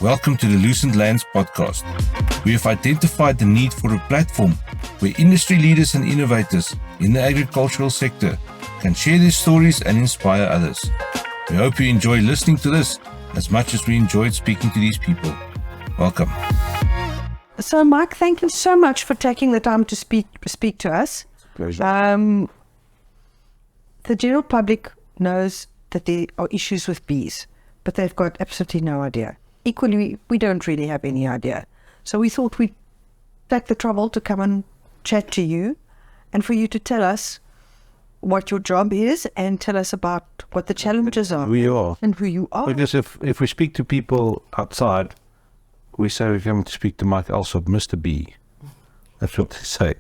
Welcome to the Lucentlands podcast. We have identified the need for a platform where industry leaders and innovators in the agricultural sector can share their stories and inspire others. We hope you enjoy listening to this as much as we enjoyed speaking to these people. Welcome. So, Mike, thank you so much for taking the time to speak to us. Pleasure. The general public knows that there are issues with bees, but they've got absolutely no idea. Equally, we don't really have any idea. So we thought we'd take the trouble to come and chat to you and for you to tell us what your job is and tell us about what the challenges are. Who you are. And who you are. Because if we speak to people outside, we say we're going to speak to Mike Allsopp, Mr. B. That's what they say.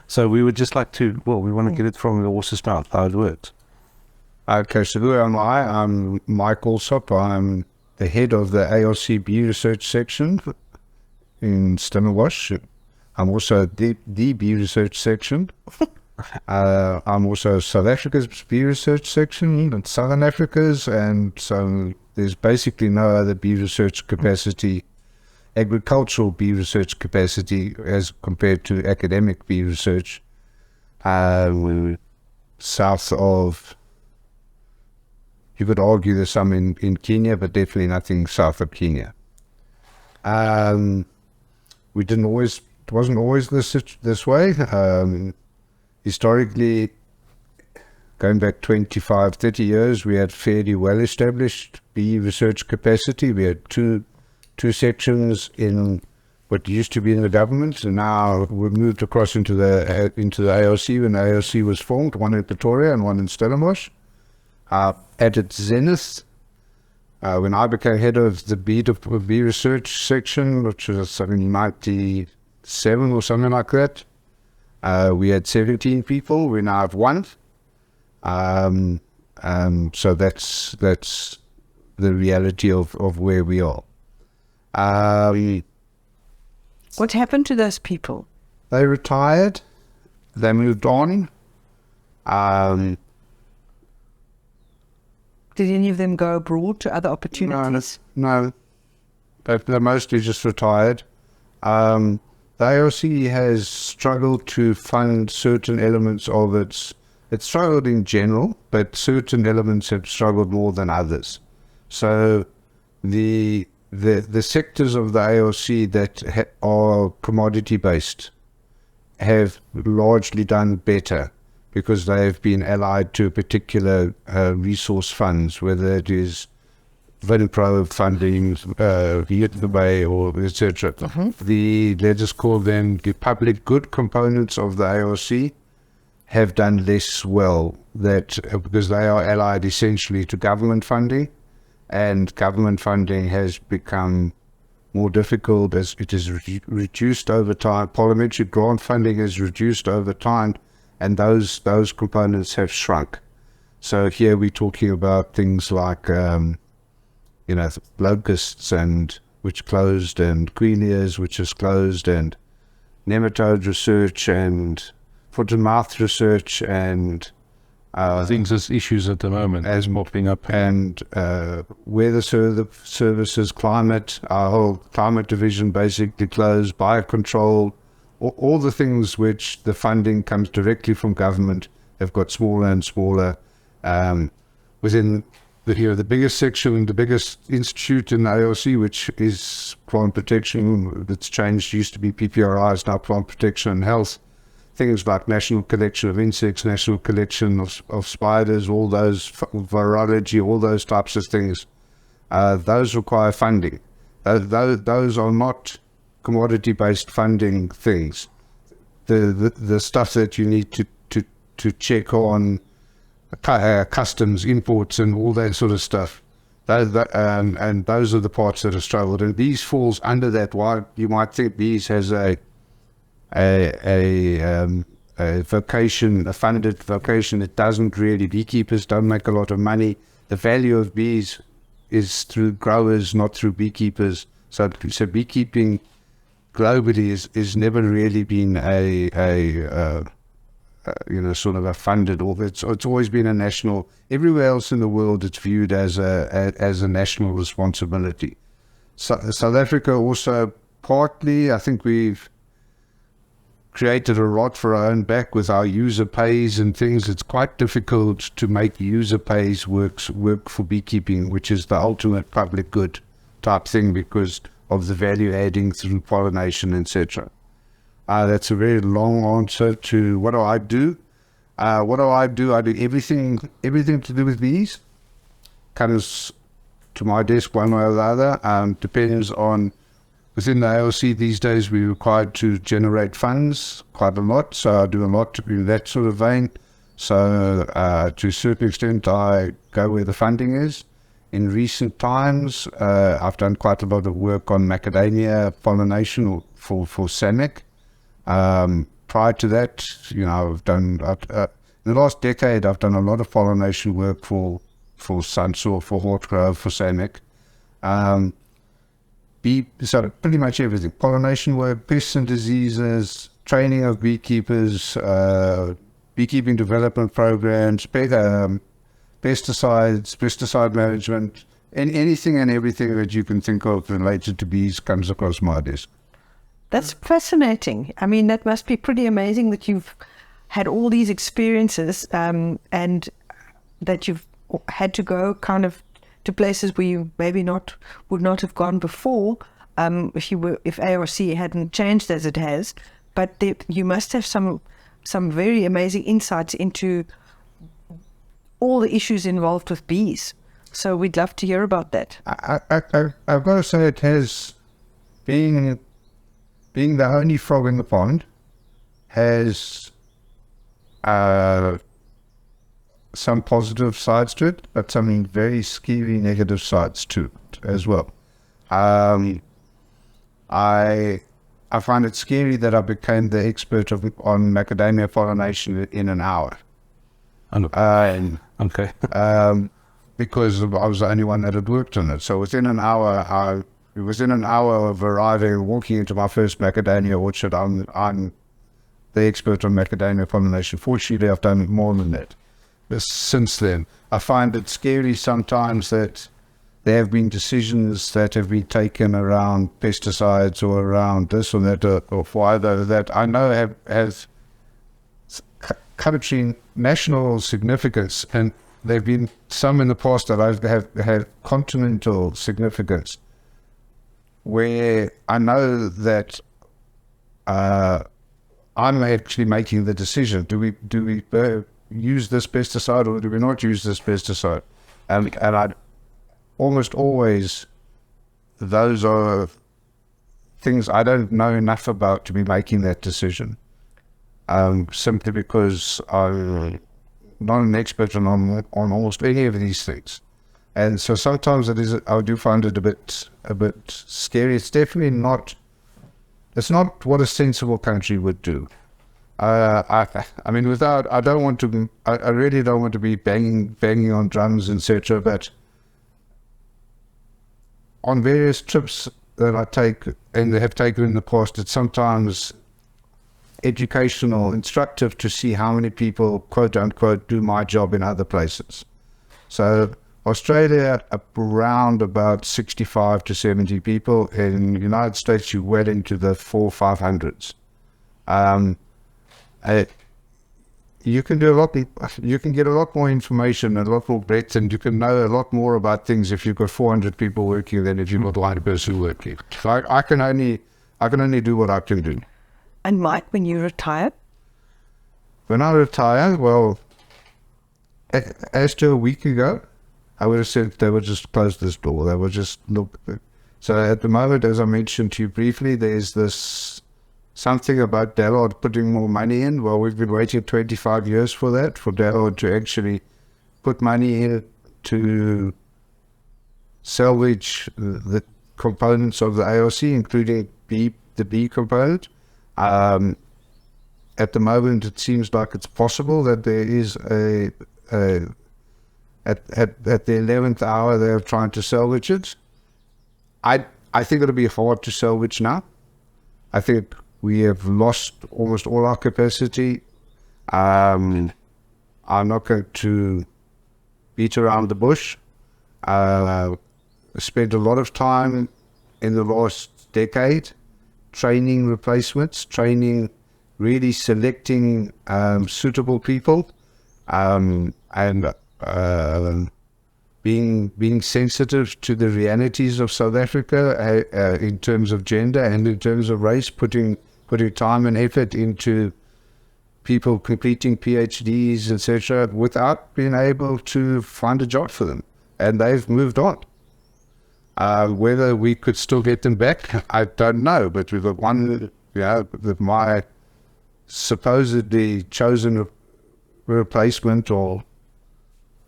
So we would just like to, we want to get it from the horse's mouth, how it works. Okay, so who am I? I'm Mike Allsopp. I'm the head of the ARC Bee Research Section in Stellenbosch. I'm also the Bee Research Section. I'm also South Africa's Bee Research Section and Southern Africa's, and so there's basically no other bee research capacity, agricultural bee research capacity as compared to academic bee research south of. You could argue there's some in Kenya, but definitely nothing south of Kenya. It wasn't always this way. Historically, going back 25, 30 years, we had fairly well-established bee research capacity. We had two sections in what used to be in the government, and now we've moved across into the ARC when the ARC was formed, one in Pretoria and one in Stellenbosch. At its zenith, when I became head of the bee research section, which was something 97 or something like that, we had 17 people. We now have one. So that's the reality of where we are. What happened to those people? They retired. They moved on. Did any of them go abroad to other opportunities? No. They're mostly just retired. The ARC has struggled to fund certain elements of its. It's struggled in general, but certain elements have struggled more than others. So the sectors of the ARC that are commodity based have largely done better, because they have been allied to particular resource funds, whether it is Vinpro funding, the Bay, or etc. Let's just call them the public good components of the ARC have done less well, because they are allied essentially to government funding, and government funding has become more difficult as it is reduced over time. Parliamentary grant funding has reduced over time, and those components have shrunk. So here we're talking about things like, locusts which closed, and queen ears which is closed, and nematode research, and foot and mouth research, and things as issues at the moment as mopping up, and weather services, climate. Our whole climate division basically closed. Biocontrol. All the things which the funding comes directly from government have got smaller and smaller. Within the biggest section, the biggest institute in the ARC, which is plant protection, that's changed, used to be PPRI, is now plant protection and health. Things like national collection of insects, national collection of spiders, all those, virology, all those types of things, those require funding. Those are not commodity-based funding things. The stuff that you need to check on customs, imports, and all that sort of stuff. And those are the parts that have struggled. And bees falls under that. Why you might think bees has a vocation, a funded vocation. It doesn't really. Beekeepers don't make a lot of money. The value of bees is through growers, not through beekeepers. So beekeeping globally is never really been sort of a funded, or it's always been a national. Everywhere else in the world, it's viewed as a national responsibility. South Africa also partly, I think we've created a lot for our own back with our user pays and things. It's quite difficult to make user pays work for beekeeping, which is the ultimate public good type thing because of the value adding through pollination, etc. That's a very long answer to what do I do. What do? I do everything to do with bees. Comes to my desk one way or the other. Depends on, within the ALC these days we're required to generate funds quite a lot, so I do a lot in that sort of vein. So to a certain extent I go where the funding is. In recent times I've done quite a lot of work on macadamia pollination for SAMIC. Prior to that, I've done, in the last decade I've done a lot of pollination work for Sunsaw, for Hortgrove, for SAMIC. So pretty much everything. Pollination work, pests and diseases, training of beekeepers, beekeeping development programs, pesticides, pesticide management, and anything and everything that you can think of related to bees comes across my desk. That's fascinating. I mean, that must be pretty amazing that you've had all these experiences and that you've had to go kind of to places where you maybe would not have gone before if ARC hadn't changed as it has. But you must have some very amazing insights into all the issues involved with bees. So we'd love to hear about that. I've got to say, it has being the only frog in the pond has some positive sides to it, but some very scary negative sides to it as well. I find it scary that I became the expert on macadamia pollination in an hour. Okay. Because I was the only one that had worked on it. So within an hour of arriving and walking into my first macadamia orchard, I'm the expert on macadamia pollination. Fortunately, I've done more than that. But since then, I find it scary sometimes that there have been decisions that have been taken around pesticides or around this or that or either that I know has country national significance, and there have been some in the past that have had continental significance, where I know that I'm actually making the decision. Do we use this pesticide or do we not use this pesticide? And I almost always, those are things I don't know enough about to be making that decision. Simply because I'm not an expert on almost any of these things. And so sometimes I do find it a bit scary. It's definitely not, it's not what a sensible country would do. I mean, I really don't want to be banging on drums, etc. But on various trips that I take and have taken in the past, it's sometimes educational, instructive to see how many people, quote unquote, do my job in other places. So Australia, around about 65 to 70 people. In the United States, you're well into the 400-500s. You can do a lot. You can get a lot more information, a lot more breadth, and you can know a lot more about things if you've got 400 people working than if you've got one person working. So I can only do what I can do. And Mike, when you retired? When I retired, well, as to a week ago, I would have said they would just close this door. They would just look. So at the moment, as I mentioned to you briefly, there's this something about Dewald putting more money in. Well, we've been waiting 25 years for that, for Dewald to actually put money in to salvage the components of the ARC, including the bee component. At the moment, it seems like it's possible that there is at the 11th hour they're trying to salvage it. I think it'll be hard to salvage now. I think we have lost almost all our capacity. I'm not going to beat around the bush. Spent a lot of time in the last decade, training replacements, training, really selecting suitable people, and being sensitive to the realities of South Africa in terms of gender and in terms of race, putting time and effort into people completing PhDs, etc., without being able to find a job for them, and they've moved on. Whether we could still get them back, I don't know. But we've got one, with my supposedly chosen replacement, or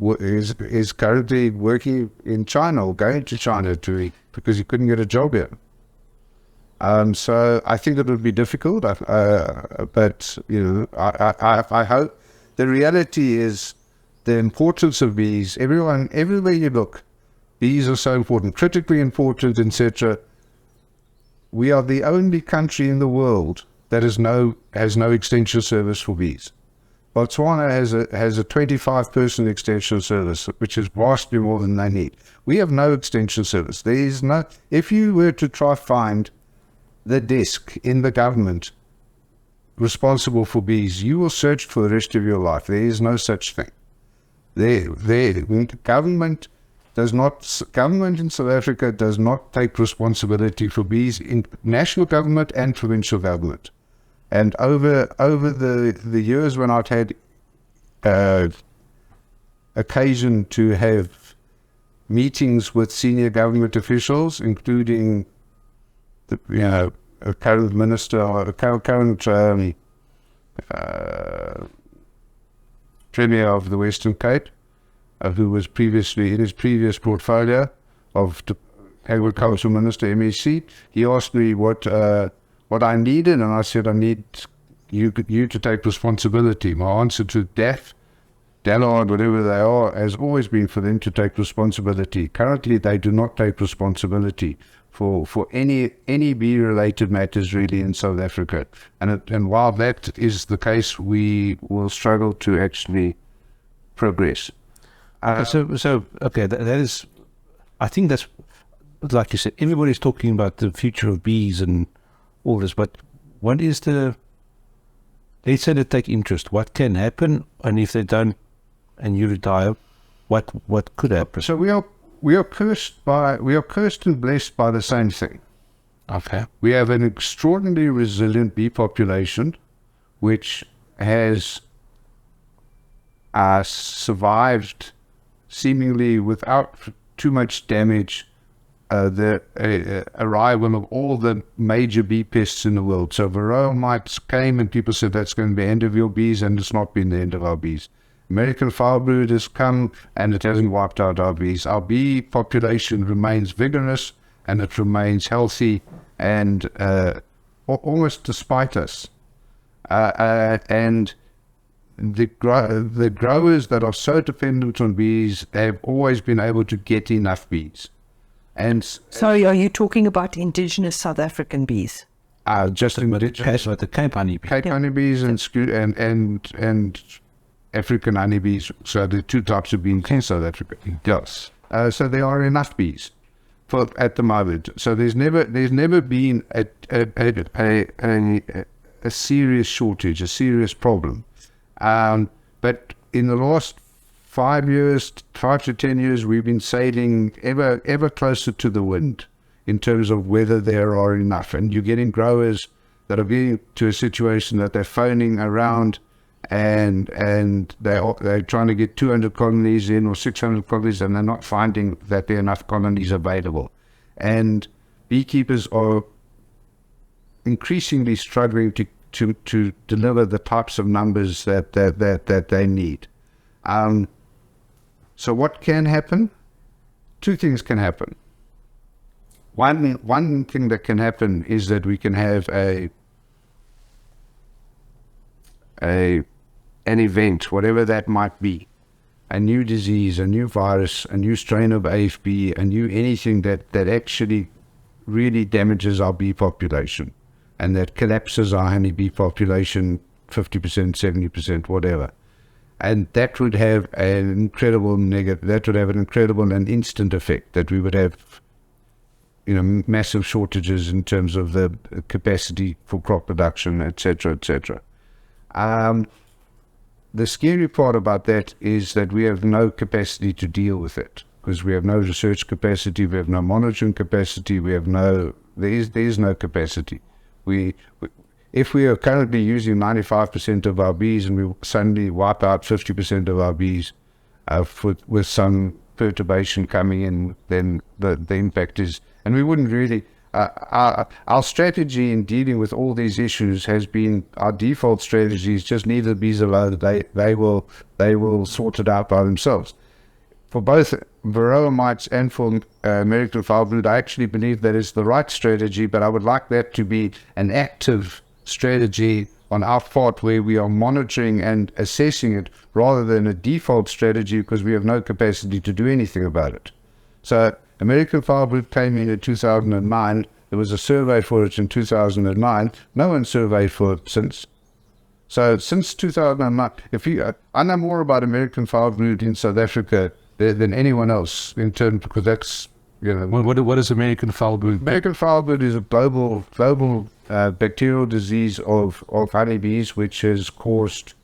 is currently working in China or going to China because he couldn't get a job here. So I think it would be difficult, but I hope. The reality is the importance of bees. Everywhere you look, bees are so important, critically important, etc. We are the only country in the world that has no extension service for bees. Botswana has a 25-person extension service, which is vastly more than they need. We have no extension service. There is no. If you were to try find the desk in the government responsible for bees, you will search for the rest of your life. There is no such thing. Government in South Africa does not take responsibility for bees in national government and provincial government. And over the years when I've had occasion to have meetings with senior government officials, including a current minister or a current Premier of the Western Cape, who was previously in his previous portfolio of Agricultural Minister, MEC, he asked me what I needed, and I said, I need you to take responsibility. My answer to Dewald, whatever they are, has always been for them to take responsibility. Currently, they do not take responsibility for any bee-related matters really in South Africa. And while that is the case, we will struggle to actually progress. That is, I think that's, like you said, everybody's talking about the future of bees and all this, but what is let's say they take interest, what can happen, and if they don't and you retire, what could happen? So we are cursed and blessed by the same thing. Okay. We have an extraordinarily resilient bee population which has survived seemingly without too much damage the arrival of all the major bee pests in the world. So varroa mites came and people said that's going to be the end of your bees, and it's not been the end of our bees. American foulbrood has come and it hasn't wiped out our bees. Our bee population remains vigorous and it remains healthy, and almost despite us. And the growers that are so dependent on bees have always been able to get enough bees. And sorry, are you talking about indigenous South African bees? Just in the case of the Cape honeybees. Cape honeybees and African honeybees. So the two types of bees in South Africa. Yes. So there are enough bees at the moment. So there's never been a serious shortage, a serious problem. But in the last 5 to 10 years, we've been sailing ever closer to the wind in terms of whether there are enough. And you're getting growers that are getting to a situation that they're phoning around and they're trying to get 200 colonies in or 600 colonies, and they're not finding that there are enough colonies available. And beekeepers are increasingly struggling to deliver the types of numbers that they need. So what can happen? Two things can happen. One thing that can happen is that we can have an event, whatever that might be, a new disease, a new virus, a new strain of AFB, a new anything that actually really damages our bee population and that collapses our honeybee population 50%, 70%, whatever. And that would have an incredible and instant effect, that we would have massive shortages in terms of the capacity for crop production, etc., etc. The scary part about that is that we have no capacity to deal with it, because we have no research capacity, we have no monitoring capacity, there is no capacity. If we are currently using 95% of our bees and we suddenly wipe out 50% of our bees with some perturbation coming in, then the impact is, and we wouldn't really, our strategy in dealing with all these issues has been, our default strategy is just leave the bees alone. They will sort it out by themselves. For both varroa mites and for American foul brood, I actually believe that is the right strategy, but I would like that to be an active strategy on our part where we are monitoring and assessing it rather than a default strategy because we have no capacity to do anything about it. So American foul brood came in 2009. There was a survey for it in 2009. No one surveyed for it since. So since 2009, I know more about American foul brood in South Africa than anyone else in terms, because that's, What is American foul brood? American foul brood is a global bacterial disease of honeybees, which has caused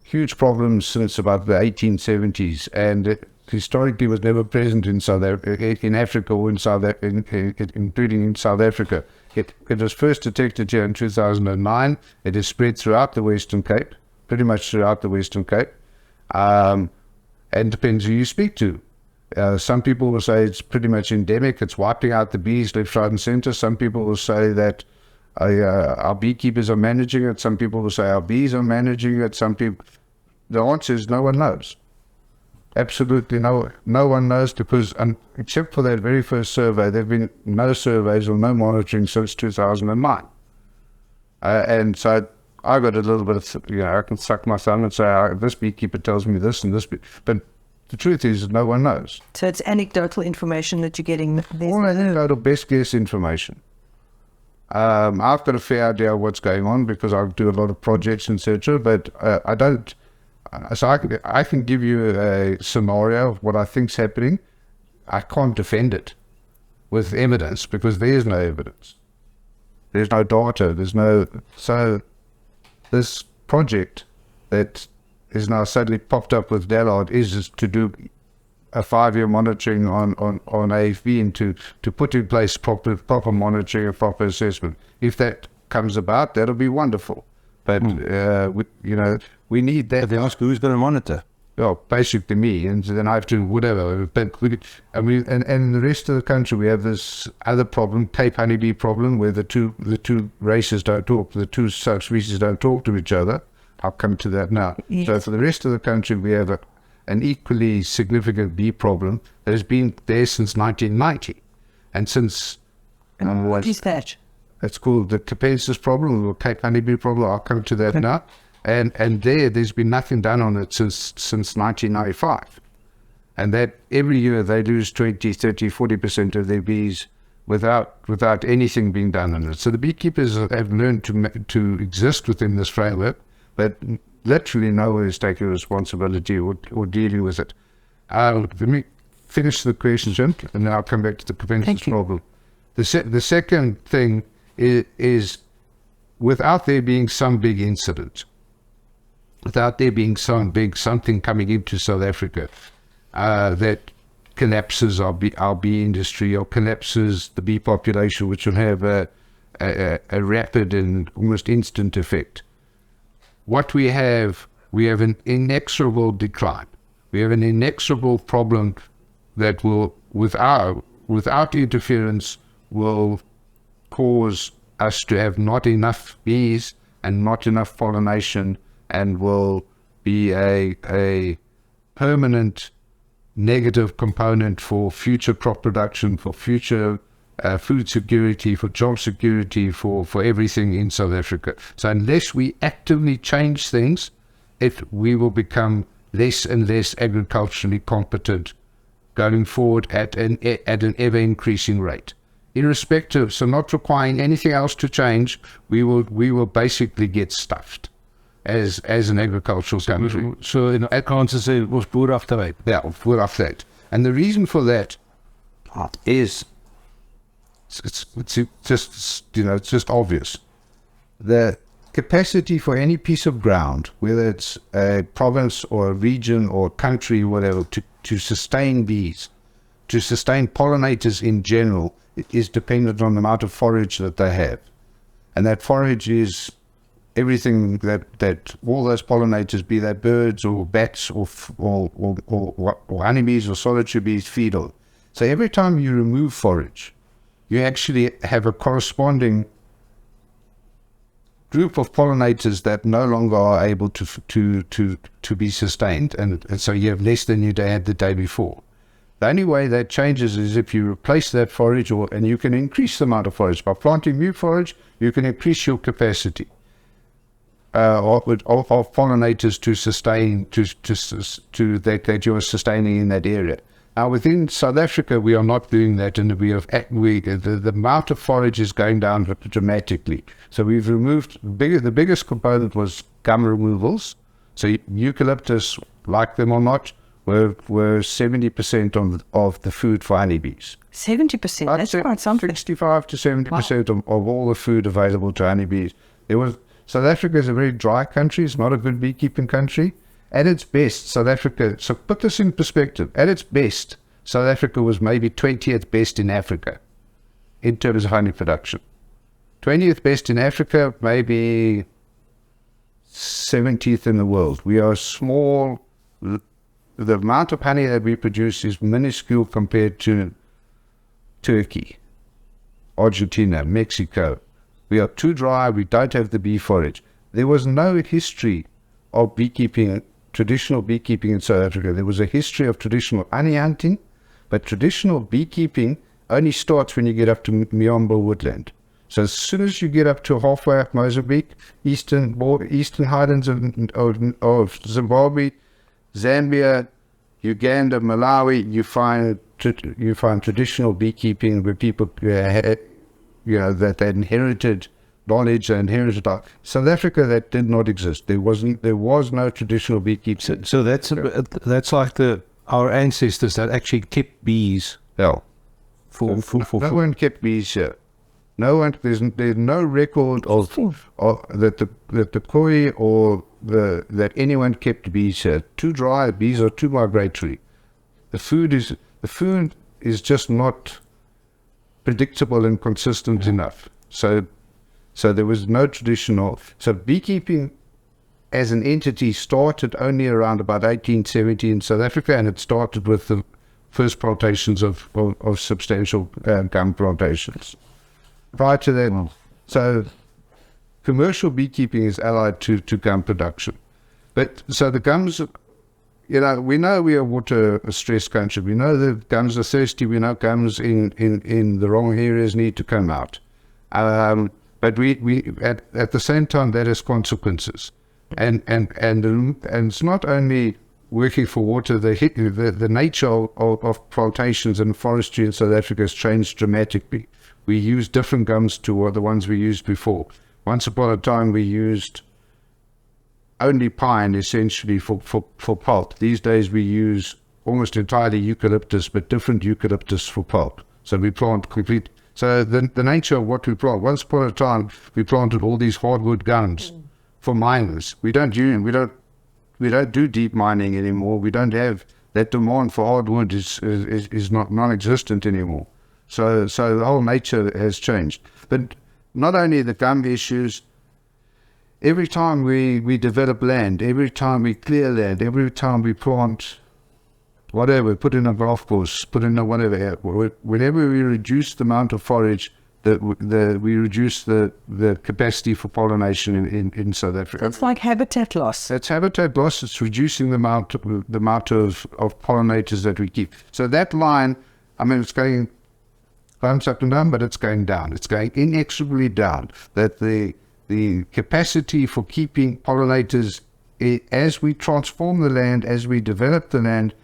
huge problems since about the 1870s, and it historically was never present in Africa or including in South Africa. It was first detected here in 2009. It is spread throughout the Western Cape, pretty much throughout the Western Cape, and depends who you speak to. Some people will say it's pretty much endemic, it's wiping out the bees left, right and center. Some people will say that our beekeepers are managing it. Some people will say our bees are managing it. The answer is no one knows. Absolutely no one knows, because except for that very first survey, there have been no surveys or no monitoring since 2009. And so I got a little bit of, I can suck my thumb and say, this beekeeper tells me this and this, but the truth is no one knows. So it's anecdotal information that you're getting. All anecdotal, best guess information. I've got a fair idea of what's going on because I do a lot of projects, etc. But I don't. So I can give you a scenario of what I think's happening. I can't defend it with evidence because there is no evidence. There's no data. So this project that is now suddenly popped up with Dewald is to do a 5-year monitoring on AFB and to put in place proper monitoring and proper assessment. If that comes about, that'll be wonderful. But we need that. But they ask who's going to monitor. Well, basically me, and then I have to whatever. But and in the rest of the country, we have this other problem, Cape honeybee problem, where the two races don't talk, the two subspecies don't talk to each other. I'll come to that now. Yes. So for the rest of the country, we have an equally significant bee problem that has been there since 1990. And since... what is that? It's called the Capensis problem, or Cape honeybee problem. I'll come to that now. And there's been nothing done on it since 1995. And that every year they lose 20, 30, 40% of their bees without anything being done on it. So the beekeepers have learned to exist within this framework, but literally no one is taking responsibility or dealing with it. Let me finish the question, and then I'll come back to the Capensis problem. The second thing is without there being some big incident, without there being something coming into South Africa that collapses our bee industry or collapses the bee population, which will have a rapid and almost instant effect. What we have an inexorable decline. We have an inexorable problem that will, without interference, will cause us to have not enough bees and not enough pollination, and will be a permanent negative component for future crop production, for future food security, for job security, for everything in South Africa. So unless we actively change things, we will become less and less agriculturally competent going forward at an ever increasing rate. Irrespective, so not requiring anything else to change, we will basically get stuffed as an agricultural country. So I can't say it was boer after that. Yeah, boer after that. And the reason for that is it's just, it's just obvious. The capacity for any piece of ground, whether it's a province or a region or country, whatever, to sustain bees, to sustain pollinators in general, is dependent on the amount of forage that they have. And that forage is everything that all those pollinators, be they birds or bats or honeybees or solitary bees, feed on. So every time you remove forage, you actually have a corresponding group of pollinators that no longer are able to be sustained, and so you have less than you had the day before. The only way that changes is if you replace that forage, and you can increase the amount of forage. By planting new forage, you can increase your capacity of pollinators to sustain, that you are sustaining in that area. Now, within South Africa, we are not doing that, and the amount of forage is going down dramatically. So we've removed, the biggest component was gum removals. So eucalyptus, like them or not, were 70% of the food for honeybees. 70%, that's quite something. 65 to 70% of all the food available to honeybees. South Africa is a very dry country. It's not a good beekeeping country. At its best, South Africa, so put this in perspective, at its best, South Africa was maybe 20th best in Africa in terms of honey production. 20th best in Africa, maybe 70th in the world. We are small. The amount of honey that we produce is minuscule compared to Turkey, Argentina, Mexico. We are too dry. We don't have the bee forage. There was no history of beekeeping, traditional beekeeping in South Africa. There was a history of traditional honey hunting, but traditional beekeeping only starts when you get up to Miombo woodland. So as soon as you get up to halfway up Mozambique, eastern highlands of Zimbabwe, Zambia, Uganda, Malawi, you find traditional beekeeping where people that they inherited knowledge and inherited. South Africa, that did not exist. There was no traditional beekeeping. So that's like our ancestors that actually kept bees. Yeah. For no one kept bees here. No one. There's no record of that the Khoi or that anyone kept bees here. Too dry. Bees are too migratory. The food is just not predictable and consistent enough. So there was no traditional. So beekeeping as an entity started only around about 1870 in South Africa, and it started with the first plantations of substantial gum plantations. Prior to that, so commercial beekeeping is allied to gum production. But so the gums, we know we are water-stressed country. We know that gums are thirsty. We know gums in the wrong areas need to come out. But we at the same time, that has consequences. And it's not only working for water. The nature of plantations and forestry in South Africa has changed dramatically. We use different gums to the ones we used before. Once upon a time, we used only pine essentially for pulp. These days, we use almost entirely eucalyptus, but different eucalyptus for pulp. So we plant complete. So the nature of what we plant. Once upon a time, we planted all these hardwood gums for miners. We don't do deep mining anymore. We don't have that demand for hardwood is not non-existent anymore. So the whole nature has changed. But not only the gum issues, every time we develop land, every time we clear land, every time we plant whatever, put in a golf course, put in a whatever, whenever we reduce the amount of forage, we reduce the capacity for pollination in South Africa. It's like habitat loss. It's habitat loss. It's reducing the amount of pollinators that we keep. So that line, it's going climbs up and down, but it's going down. It's going inexorably down. That the capacity for keeping pollinators, as we transform the land, as we develop the land,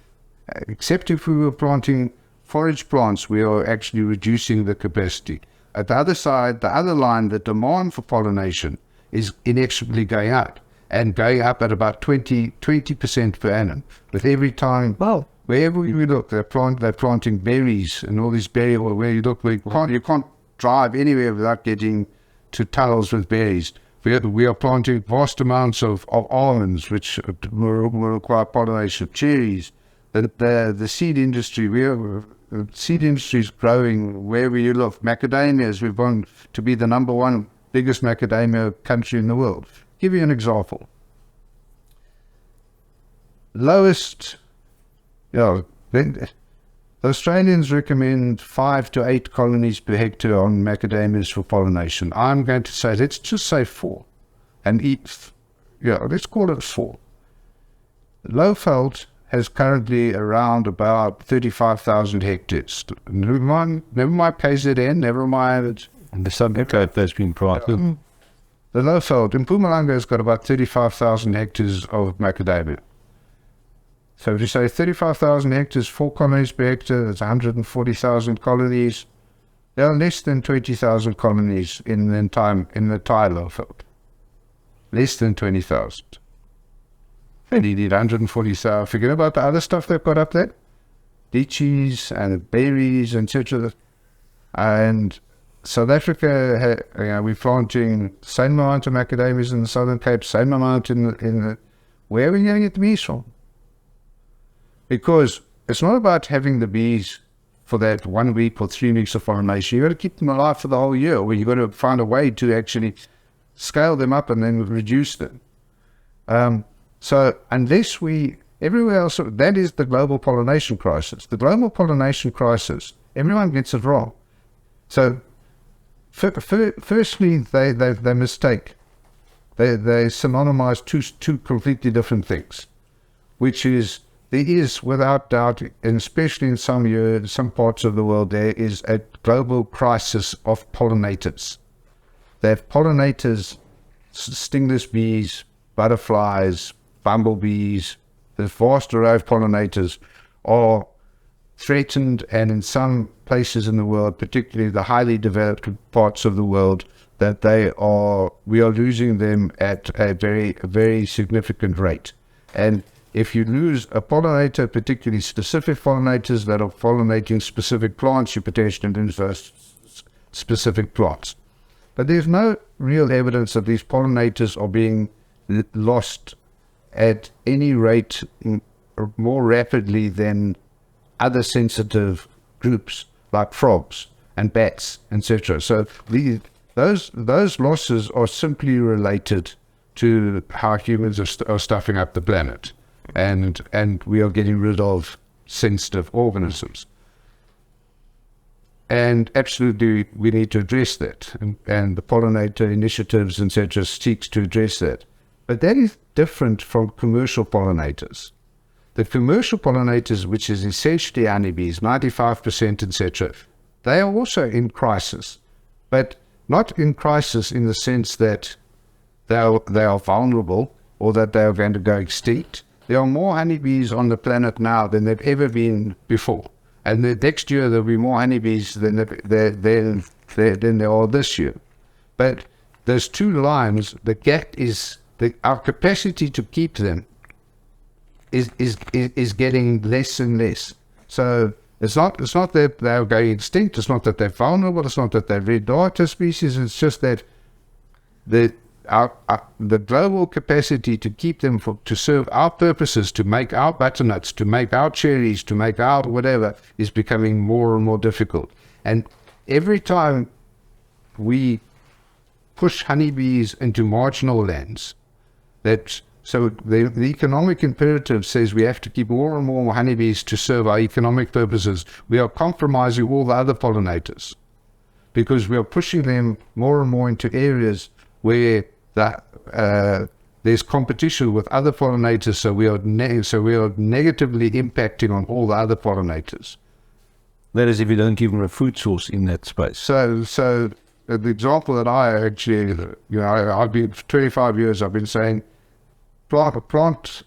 except if we were planting forage plants, we are actually reducing the capacity. At the other side, the other line, the demand for pollination is inexorably going up, and going up at about 20% per annum. With every time, wherever we look, they're planting berries and all these berries. Where you look, you can't drive anywhere without getting to tunnels with berries. We are planting vast amounts of almonds, which will require pollination, cherries. The seed industry, seed industry is growing wherever you look. Macadamias, we've gone to be the number one biggest macadamia country in the world. Give you an example. Lowest, the Australians recommend 5 to 8 colonies per hectare on macadamias for pollination. I'm going to say, let's just say 4. Let's call it 4. Lowveld has currently around about 35,000 hectares. Never mind KZN, never mind. And the subcoat that's been planted. The Lowveld in Mpumalanga has got about 35,000 hectares of macadamia. So if you say 35,000 hectares, 4 colonies per hectare, that's 140,000 colonies. There are less than 20,000 colonies in the entire Lowveld. Less than 20,000. And you need 140,000. Forget about the other stuff they've got up there. Lychees and berries, etc. And South Africa, we're planting the same amount of macadamias in the Southern Cape, same amount in the where are we going to get the bees from? Because it's not about having the bees for that 1 week or 3 weeks of pollination. You've got to keep them alive for the whole year, or you've got to find a way to actually scale them up and then reduce them. So unless everywhere else, that is the global pollination crisis. The global pollination crisis, everyone gets it wrong. So firstly, they mistake. They synonymize two completely different things, which is, there is, without doubt, and especially in some parts of the world, there is a global crisis of pollinators. They have pollinators, stingless bees, butterflies, bumblebees. The vast array of pollinators are threatened, and in some places in the world, particularly the highly developed parts of the world, that we are losing them at a very, very significant rate. And if you lose a pollinator, particularly specific pollinators that are pollinating specific plants, you potentially lose those specific plants. But there's no real evidence that these pollinators are being lost at any rate more rapidly than other sensitive groups like frogs and bats, etc. So those losses are simply related to how humans are stuffing up the planet. And we are getting rid of sensitive organisms. And absolutely, we need to address that. And the pollinator initiatives, etc., seeks to address that. But that is different from commercial pollinators. The commercial pollinators, which is essentially honeybees, 95%, etc., they are also in crisis. But not in crisis in the sense that they are vulnerable or that they are going to go extinct. There are more honeybees on the planet now than there have ever been before. And the next year there'll be more honeybees than there are this year. But those two lines, the gap is, our capacity to keep them is getting less and less. So it's not that they're going extinct, it's not that they're vulnerable, it's not that they're red darter species, it's just that the global capacity to keep them to serve our purposes, to make our butternuts, to make our cherries, to make our whatever, is becoming more and more difficult. And every time we push honeybees into marginal lands, so the economic imperative says we have to keep more and more honeybees to serve our economic purposes. We are compromising all the other pollinators because we are pushing them more and more into areas where there's competition with other pollinators, so we are negatively impacting on all the other pollinators. That is, if you don't give them a food source in that space. So the example that I actually, I've been for 25 years. I've been saying, plant,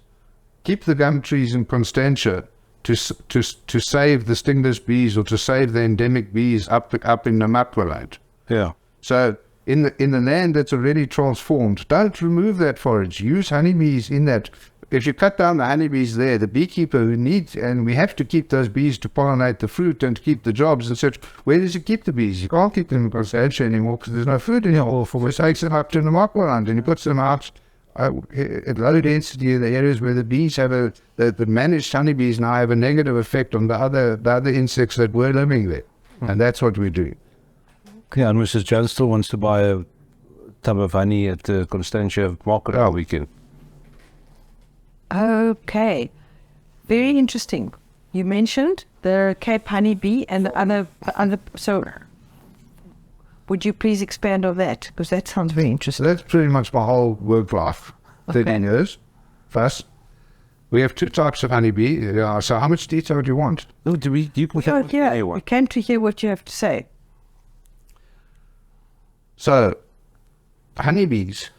keep the gum trees in Constantia to save the stingless bees or to save the endemic bees up in the Mapwaland. Yeah. So in the land that's already transformed, don't remove that forage. Use honeybees in that. if you cut down the honeybees there, the beekeeper who needs, and we have to keep those bees to pollinate the fruit and to keep the jobs and such, where does he keep the bees? You can't keep them in conservatory anymore because there's no food anymore for which takes them up to the markland and he puts them out at low density in the areas where the bees have the managed honeybees now have a negative effect on the other insects that were living there. And that's what we do. Yeah, and Mrs. Jones still wants to buy a tub of honey at the Constantia market on the weekend. Okay. Very interesting. You mentioned the Cape honeybee and the other, so would you please expand on that? Because that sounds very So interesting. that's pretty much my whole work life, 13 years. First, we have 2 types of honeybee. So how much detail do you want? Oh, you can Oh, yeah, we came to hear what you have to say. So, honeybees.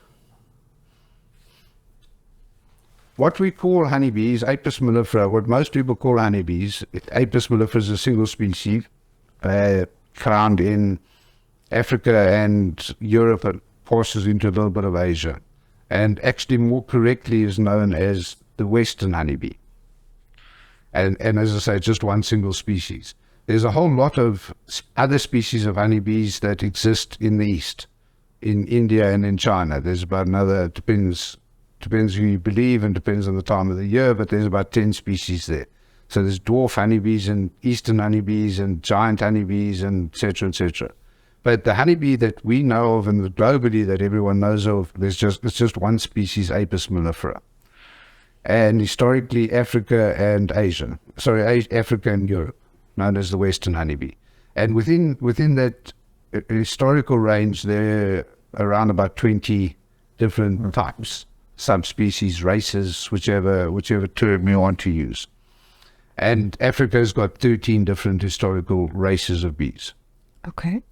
What we call honeybees, Apis mellifera, what most people call honeybees, Apis mellifera is a single species, found in Africa and Europe and passes into a little bit of Asia. And actually more correctly is known as the Western honeybee. And as I say, just one single species. There's a whole lot of other species of honeybees that exist in the East, in India and in China. There's about another, depends who you believe and depends on the time of the year, but there's about 10 species there. So there's dwarf honeybees and eastern honeybees and giant honeybees and et cetera, et cetera. But the honeybee that we know of and globally that everyone knows of, it's just one species, Apis mellifera. And historically Africa and Asia, Africa and Europe, known as the Western honeybee. And within that historical range, there are around about 20 different types, subspecies, races, whichever term you want to use. And Africa's got 13 different historical races of bees. Okay.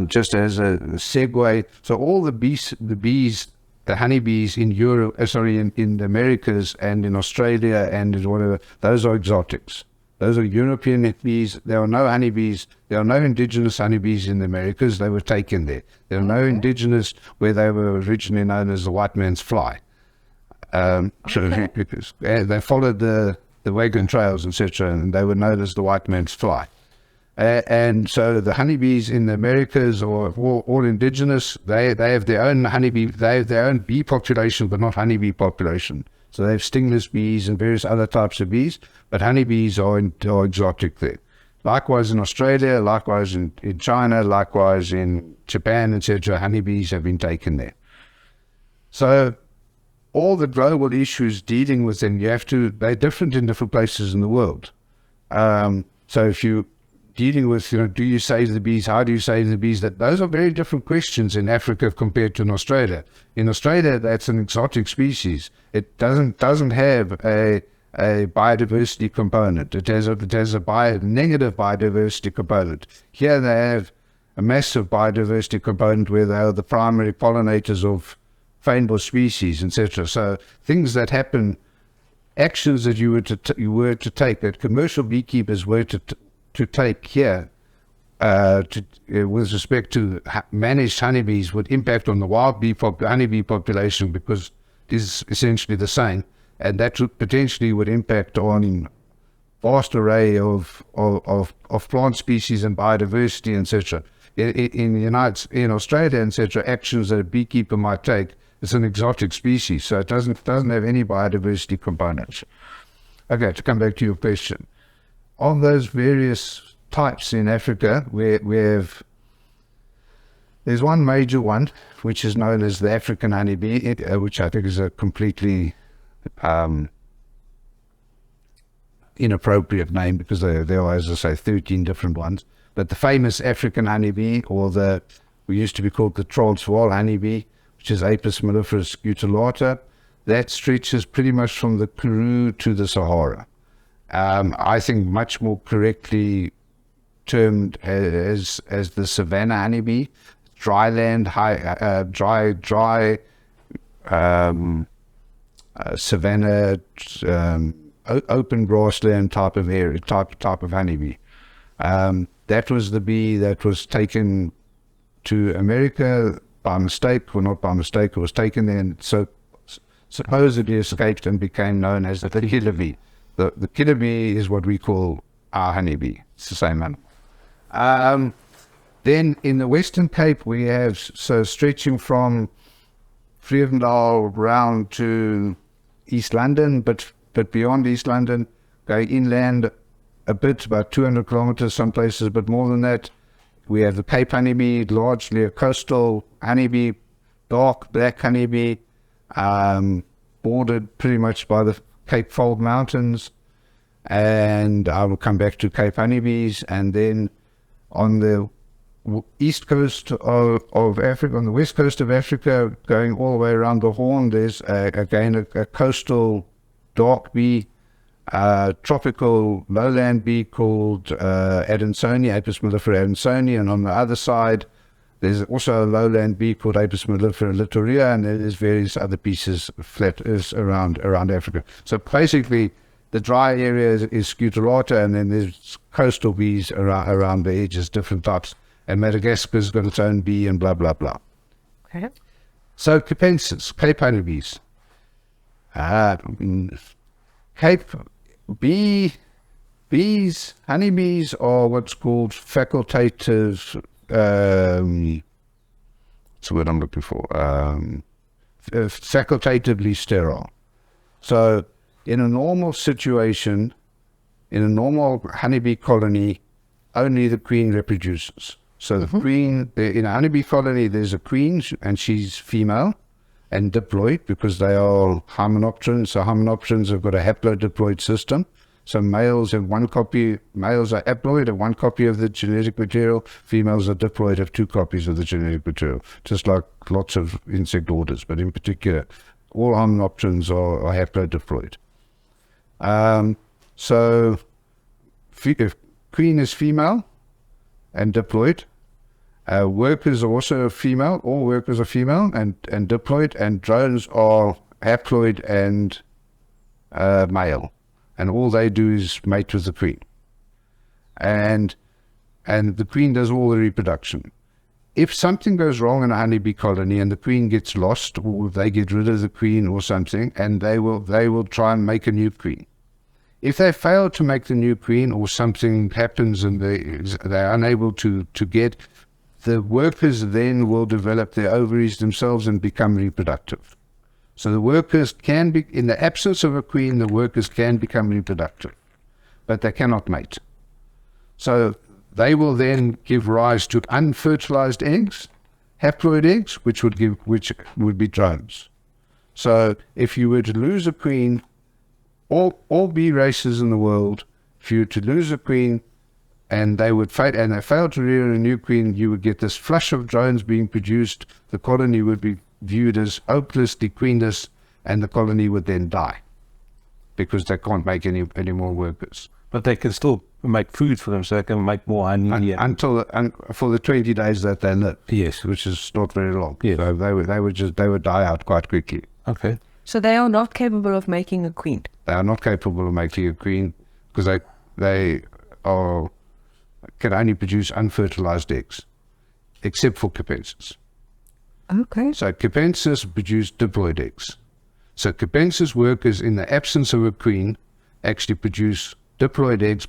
Just as a segue, so all the honeybees in Europe, in the Americas and in Australia and in whatever, those are exotics. Those are European bees. There are no honeybees. There are no indigenous honeybees in the Americas. They were taken there. There are no indigenous where they were originally known as the white man's fly. They followed the wagon trails, etc., and they were known as the white man's fly. And so the honeybees in the Americas are all indigenous. They have their own honeybee. They have their own bee population, but not honeybee population. So they have stingless bees and various other types of bees, but honeybees are exotic there. Likewise in Australia, likewise in China, likewise in Japan, etc., honeybees have been taken there. So all the global issues dealing with them, they're different in different places in the world. So if you dealing with, do you save the bees? How do you save the bees? Those are very different questions in Africa compared to in Australia. In Australia, that's an exotic species. It doesn't have a biodiversity component. It has a negative biodiversity component. Here they have a massive biodiversity component where they are the primary pollinators of favorable species, etc. So things that happen, actions that you were to take, that commercial beekeepers were to take here with respect to managed honeybees would impact on the wild honeybee population because it is essentially the same, and that potentially would impact on vast array of plant species and biodiversity, etc. In Australia, etc., actions that a beekeeper might take, it's an exotic species, so it doesn't have any biodiversity components. Okay, to come back to your question. Of those various types in Africa, there's one major one, which is known as the African honeybee, which I think is a completely inappropriate name because there are, as I say, 13 different ones. But the famous African honeybee, we used to be called the Transvaal honeybee, which is Apis mellifera scutellata, that stretches pretty much from the Karoo to the Sahara. I think much more correctly termed as the savanna honeybee, dryland, savanna, open grassland type of area, type of honeybee. That was the bee that was taken to America by mistake, or not by mistake, it was taken there and so supposedly escaped and became known as the killer bee. The killer bee is what we call our honeybee. It's the same animal. Then in the Western Cape, we have, so stretching from Vredendal round to East London, but beyond East London, going inland a bit, about 200 kilometers, some places a bit more than that. We have the Cape honeybee, largely a coastal honeybee, dark black honeybee, bordered pretty much by the Cape Fold Mountains. And I will come back to Cape honeybees. And then on the east coast of Africa, on the west coast of Africa, going all the way around the Horn, there's again a coastal dark bee, tropical lowland bee called Adansoni, Apis mellifera adansoni, and on the other side there's also a lowland bee called Apis mellifera litorea, and there's various other pieces around Africa. So basically the dry area is Scuturata, and then there's coastal bees around the edges, different types, and Madagascar's got its own bee, and blah blah blah. Okay. So Capensis, Cape honeybees. Cape bees, honeybees are what's called facultative, what's the word I'm looking for? Facultatively sterile. So in a normal situation, in a normal honeybee colony, only the queen reproduces. So the queen, in a honeybee colony, there's a queen, and she's female and diploid because they are hymenopterans. So hymenopterans have got a haplodiploid system. So males have one copy, males are haploid, have one copy of the genetic material. Females are diploid, have two copies of the genetic material, just like lots of insect orders. But in particular, all hymenopterans are haplodiploid. So if queen is female and diploid, workers are also female, all workers are female and diploid, and drones are haploid and male, and all they do is mate with the queen, and the queen does all the reproduction. If something goes wrong in a honeybee colony and the queen gets lost, or they get rid of the queen or something, and they will try and make a new queen. If they fail to make the new queen, or something happens and they're unable to get, the workers then will develop their ovaries themselves and become reproductive. So the workers can be, in the absence of a queen, the workers can become reproductive, but they cannot mate. So they will then give rise to unfertilized eggs, haploid eggs, which would be drones. So if you were to lose a queen, all bee races in the world, if you were to lose a queen and they failed to rear a new queen, you would get this flush of drones being produced. The colony would be viewed as hopelessly queenless, and the colony would then die because they can't make any more workers. But they can still make food for them, so they can make more honey. For the 20 days that they live. Yes. Which is not very long. Yes. So they would die out quite quickly. Okay. So they are not capable of making a queen. They are not capable of making a queen because they can only produce unfertilized eggs, except for Capensis. Okay. So Capensis produce diploid eggs. So Capensis workers, in the absence of a queen, actually produce diploid eggs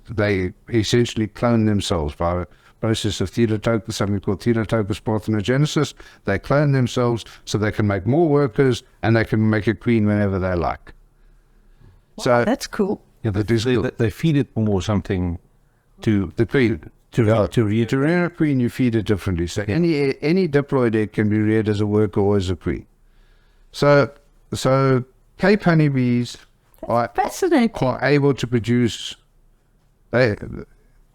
they essentially clone themselves by a process of something called thelotopous parthenogenesis. They clone themselves so they can make more workers, and they can make a queen whenever they like. Wow, So that's cool. Yeah, they feed it more something to the queen. To rear a queen, you feed it differently. So any diploid egg can be reared as a worker or as a queen. So Cape honeybees are able to produce. They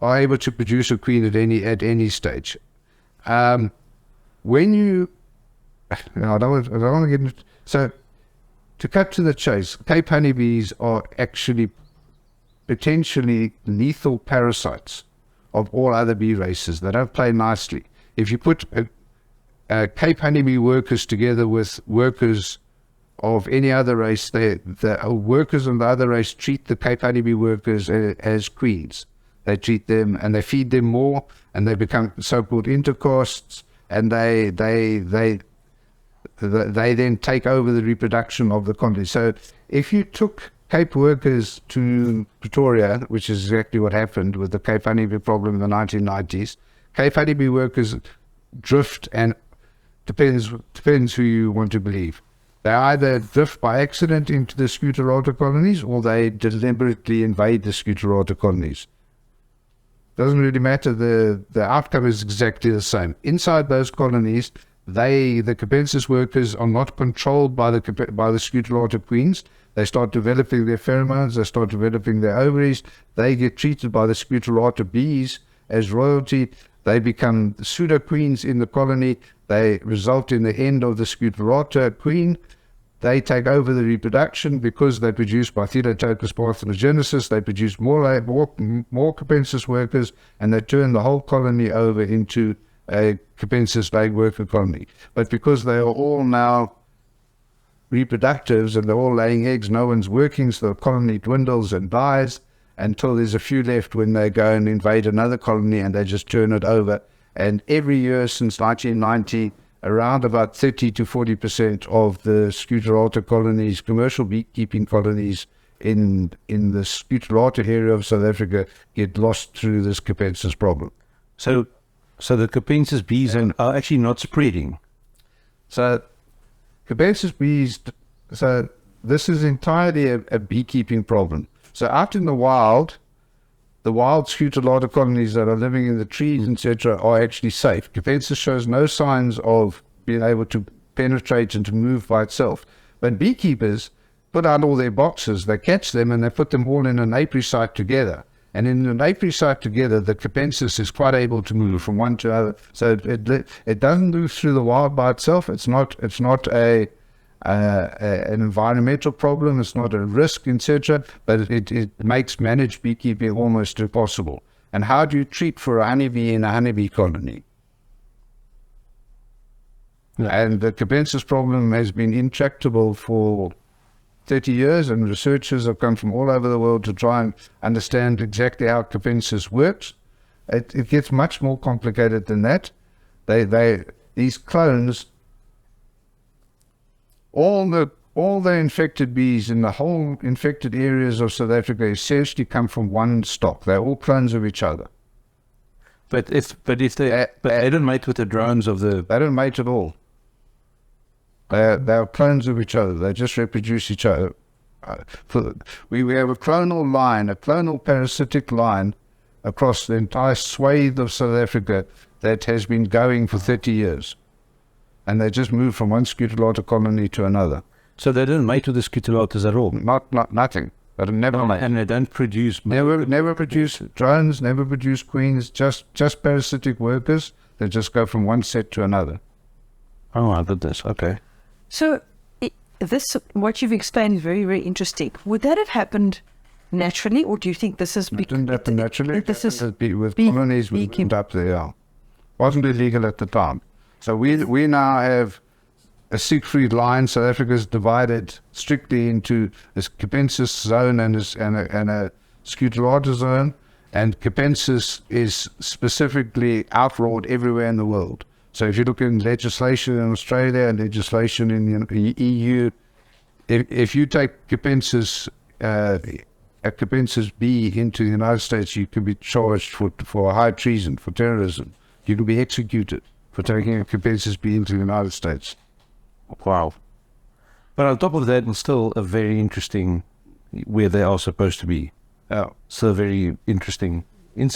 are able to produce a queen at any stage. When you, I don't want to get into. So to cut to the chase, Cape honeybees are actually potentially lethal parasites of all other bee races. They don't play nicely. If you put Cape honeybee workers together with workers of any other race, the workers of the other race treat the Cape honeybee workers as queens. They treat them and they feed them more, and they become so-called intercastes, and they they then take over the reproduction of the colony. So if you took Cape workers to Pretoria, which is exactly what happened with the Cape honeybee problem in the 1990s, Cape honeybee workers drift, and depends who you want to believe. They either drift by accident into the Scutorata colonies, or they deliberately invade the Scutorata colonies. Doesn't really matter. The outcome is exactly the same. Inside those colonies, the Capensis workers are not controlled by the Scutorata queens. They start developing their pheromones. They start developing their ovaries. They get treated by the Scutorata bees as royalty. They become pseudo queens in the colony. They result in the end of the Scutorata queen. They take over the reproduction because they produce by Theotokos parthenogenesis. They produce more Capensis workers, and they turn the whole colony over into a Capensis leg worker colony. But because they are all now reproductives and they're all laying eggs, no one's working, so the colony dwindles and dies until there's a few left when they go and invade another colony and they just turn it over. And every year since 1990, around about 30 to 40% of the Scutorata colonies, commercial beekeeping colonies in the Scutorata area of South Africa, get lost through this Capensis problem. So the Capensis bees are actually not spreading. So Capensis bees, so this is entirely a beekeeping problem. So out in the wild Scutorata colonies that are living in the trees, etc., are actually safe. Capensis shows no signs of being able to penetrate and to move by itself. But beekeepers put out all their boxes, they catch them and they put them all in an apiary site together. And in an apiary site together, the Capensis is quite able to move from one to other. So it doesn't move through the wild by itself. It's not an environmental problem. It's not a risk, etc. But it makes managed beekeeping almost impossible. And how do you treat for a honeybee in a honeybee colony? Yeah. And the Capensis problem has been intractable for 30 years, and researchers have come from all over the world to try and understand exactly how Capensis works. It gets much more complicated than that. These clones, all the infected bees in the whole infected areas of South Africa essentially come from one stock. They're all clones of each other. But they don't mate with the drones of the... They don't mate at all. They're clones of each other. They just reproduce each other. We have a clonal line, a clonal parasitic line across the entire swathe of South Africa that has been going for 30 years. And they just move from one Scutorata colony to another. So they don't mate with the Scutoratas at all? Nothing. They never mate. And they don't produce... Never produce drones, never produce queens, just parasitic workers. They just go from one set to another. Oh, I did this. Okay. So what you've explained is very, very interesting. Would that have happened naturally, or do you think this is... It didn't happen naturally. This is with colonies went up there. Wasn't illegal at the time. So we now have a Siegfried line. South Africa is divided strictly into a Capensis zone and a Scutorata zone. And Capensis is specifically outlawed everywhere in the world. So if you look in legislation in Australia and legislation in the EU, if you take Capensis, a Capensis bee into the United States, you can be charged for high treason, for terrorism. You can be executed for taking a Capensis bee into the United States. Wow. But on top of that, it's still a very interesting where they are supposed to be. So very interesting. And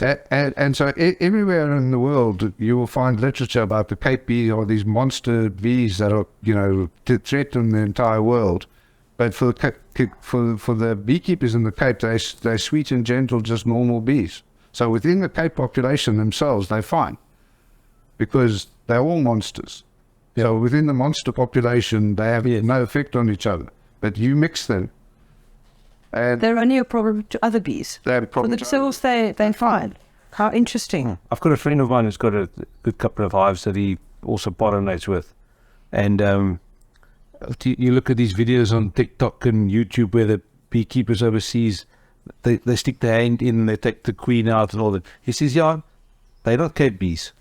so everywhere in the world you will find literature about the Cape bee or these monster bees that are, threaten the entire world. But for the beekeepers in the Cape, they're sweet and gentle, just normal bees. So within the Cape population themselves, they're fine because they're all monsters. Yeah. So within the monster population, they have no effect on each other. But you mix them. And they're only a problem to other bees. They're a problem for themselves, they're fine. How interesting. I've got a friend of mine who's got a good couple of hives that he also pollinates with. And you look at these videos on TikTok and YouTube where the beekeepers overseas, they stick their hand in, they take the queen out and all that. He says, they're not Cape bees.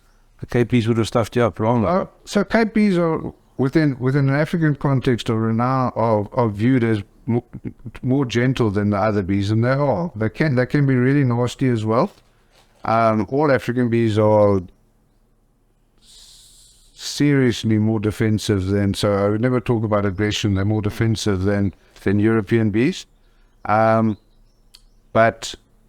The Cape bees would have stuffed you up wrong. So Cape bees are within an African context are viewed as more gentle than the other bees, and they are. They can be really nasty as well. All African bees are seriously more defensive than, so I would never talk about aggression, they're more defensive than European bees. But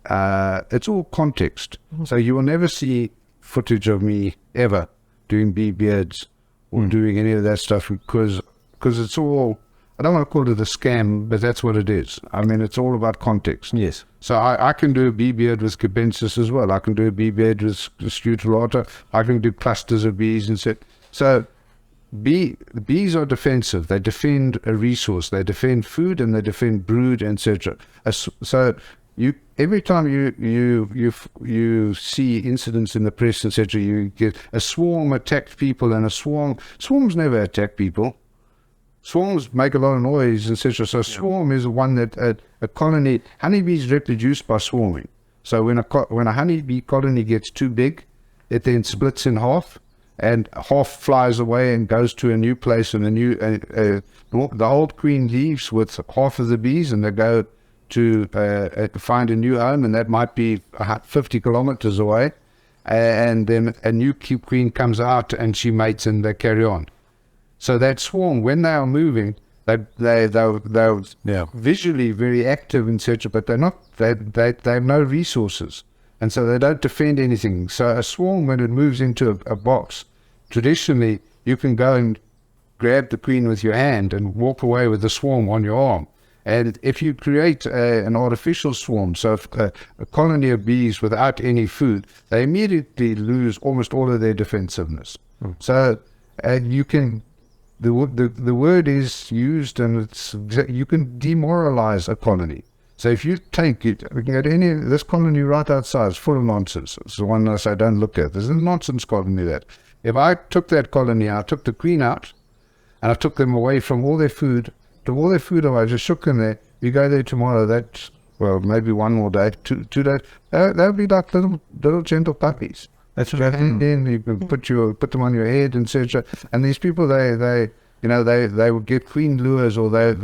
it's all context. So you will never see footage of me ever doing bee beards or doing any of that stuff, because it's all, I don't want to call it a scam, but that's what it is. I mean, it's all about context. Yes. So I can do a bee beard with capensis as well. I can do a bee beard with scutellata. I can do clusters of bees and so bees are defensive. They defend a resource. They defend food, and they defend brood, etc. So every time you see incidents in the press, etc., you get a swarm attacked people, and swarms never attack people. Swarms make a lot of noise, etc. So swarm is one that a colony, honeybees reproduce by swarming. So when a honeybee colony gets too big, it then splits in half, and half flies away and goes to a new place, and the old queen leaves with half of the bees, and they go to find a new home, and that might be 50 kilometers away, and then a new queen comes out and she mates, and they carry on. So that swarm, when they are moving, they're visually very active, etc., but they're not. They have no resources, and so they don't defend anything. So a swarm, when it moves into a box, traditionally you can go and grab the queen with your hand and walk away with the swarm on your arm. And if you create an artificial swarm, so if a colony of bees without any food, they immediately lose almost all of their defensiveness. So you can. The word is used, and you can demoralize a colony. So if you take it, we can go to this colony right outside, it's full of nonsense. It's the one I say don't look at. There's a nonsense colony that. If I took that colony out, took the queen out, and I took them away from all their food, took all their food away, just shook them there, you go there tomorrow, maybe one more day, two days, they'll be like little gentle puppies. That's what you can put them on your head, etc. And these people, they would get queen lures, or the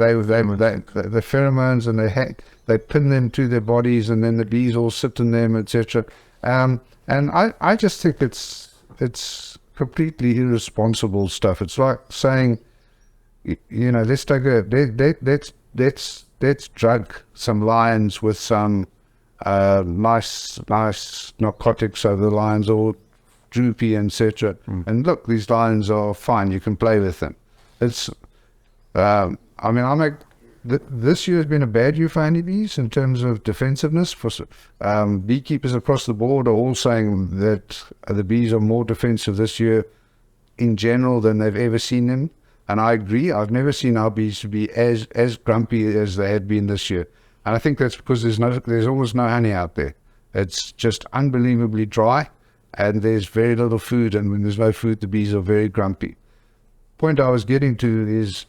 pheromones, and they pin them to their bodies, and then the bees all sit in them, etc. And I just think it's completely irresponsible stuff. It's like saying, let's drug some lions with some nice narcotics so the lions all droopy, etc. And look, these lions are fine, you can play with them. It's this year has been a bad year for honeybees in terms of defensiveness. For beekeepers across the board are all saying that the bees are more defensive this year in general than they've ever seen them, and I agree. I've never seen our bees to be as grumpy as they had been this year. And I think that's because there's almost no honey out there. It's just unbelievably dry, and there's very little food. And when there's no food, the bees are very grumpy. Point I was getting to is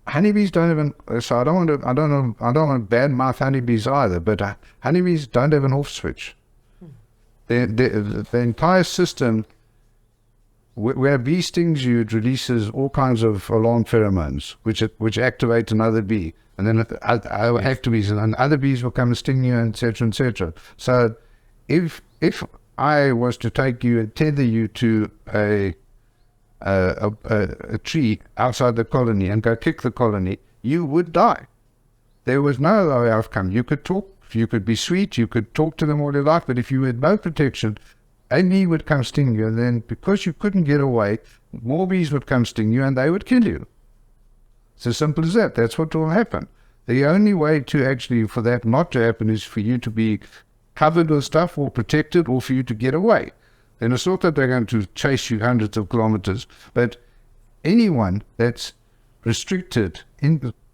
honeybees don't even. So I don't want to badmouth honeybees either. But honeybees don't have an off switch. The entire system. Where a bee stings you, it releases all kinds of alarm pheromones, which activate another bee, and then active bees, and other bees will come and sting you, etc., etc. So, if I was to take you and tether you to a tree outside the colony and go kick the colony, you would die. There was no other outcome. You could talk, you could be sweet, you could talk to them all you like, but if you had no protection, a bee would come sting you, and then because you couldn't get away, more bees would come sting you, and they would kill you. It's as simple as that. That's what will happen. The only way for that not to happen is for you to be covered with stuff or protected, or for you to get away. Then it's not that they're going to chase you hundreds of kilometers, but anyone that's restricted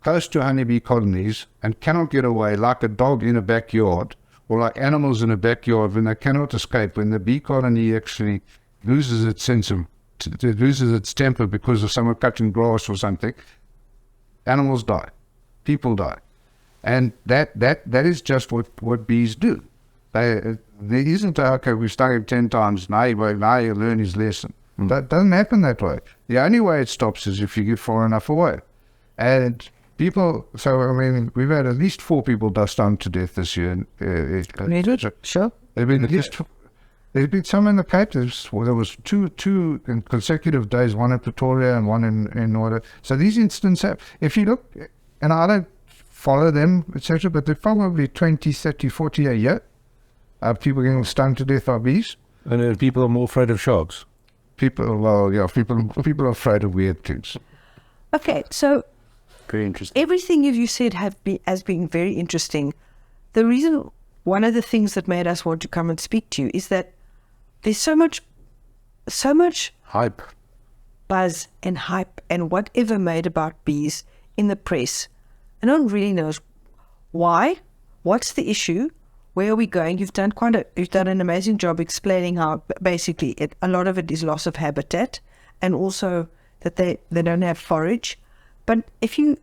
close to honeybee colonies and cannot get away, like a dog in a backyard, or like animals in a backyard when they cannot escape, when the bee colony actually loses its loses its temper because of someone cutting grass or something, animals die, people die, and that is just what bees do. There isn't okay, we've stung him 10 times, now you learn his lesson. That doesn't happen that way. The only way it stops is if you give far enough away. And people, so I mean, we've had at least 4 people stoned to death this year. Sure. There've been at least, there's been some in the Cape. There was two in consecutive days, one in Pretoria and one in Northern. So these incidents have, if you look, and I don't follow them, etc., but they're probably 20, 30, 40 a year. People getting stung to death by bees. And then people are more afraid of sharks. People are afraid of weird things. Okay, so Very interesting. everything you said has been very interesting. The reason, one of the things that made us want to come and speak to you is that there's so much Hype. buzz and hype and whatever made about bees in the press. And no one really knows why, what's the issue, where are we going. You've done an amazing job explaining how basically a lot of it is loss of habitat and also that they don't have forage. But if you,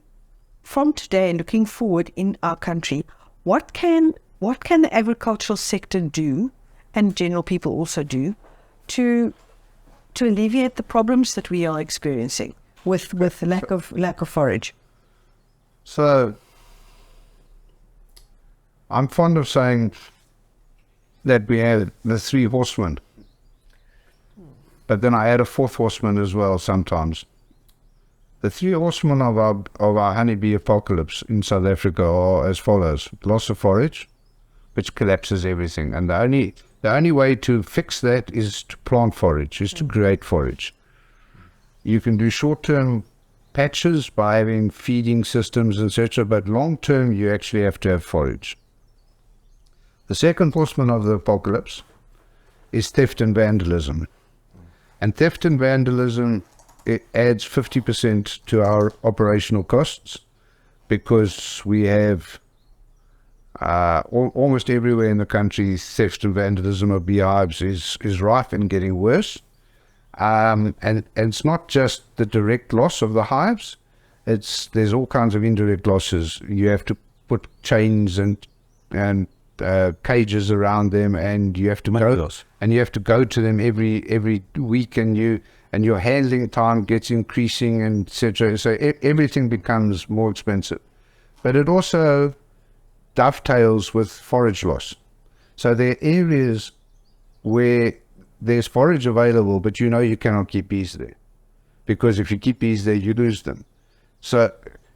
from today looking forward in our country, what can the agricultural sector do, and general people also do, to alleviate the problems that we are experiencing with lack of forage? So I'm fond of saying that we had the 3 horsemen, but then I add a 4th horseman as well sometimes. The 3 horsemen of our honeybee apocalypse in South Africa are as follows: loss of forage, which collapses everything, and the only way to fix that is to plant forage, is to create forage. You can do short-term patches by having feeding systems, etc., but long-term you actually have to have forage. The 2nd horseman of the apocalypse is theft and vandalism. And theft and vandalism, it adds 50% to our operational costs, because we have almost everywhere in the country theft and vandalism of beehives is rife and getting worse. And it's not just the direct loss of the hives, there's all kinds of indirect losses. You have to put chains and cages around them, and you have to go to them every week, and your handling time gets increasing, and etc. So everything becomes more expensive. But it also dovetails with forage loss. So there are areas where there's forage available, but you cannot keep bees there, because if you keep bees there, you lose them. So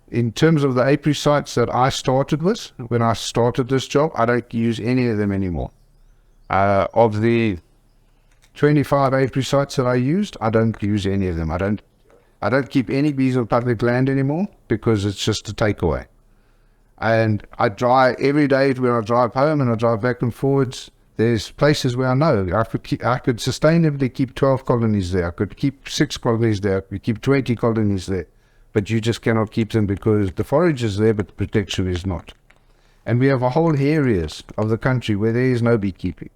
in terms of the apiary sites that I started with, when I started this job, I don't use any of them anymore. Of the 25 apiary sites that I used, I don't use any of them. I don't keep any bees on public land anymore, because it's just a takeaway. And I dry every day when I drive home and I drive back and forwards. There's places where I know I could sustainably keep 12 colonies there. I could keep 6 colonies there. I could keep 20 colonies there. But you just cannot keep them because the forage is there, but the protection is not. And we have whole areas of the country where there is no beekeeping.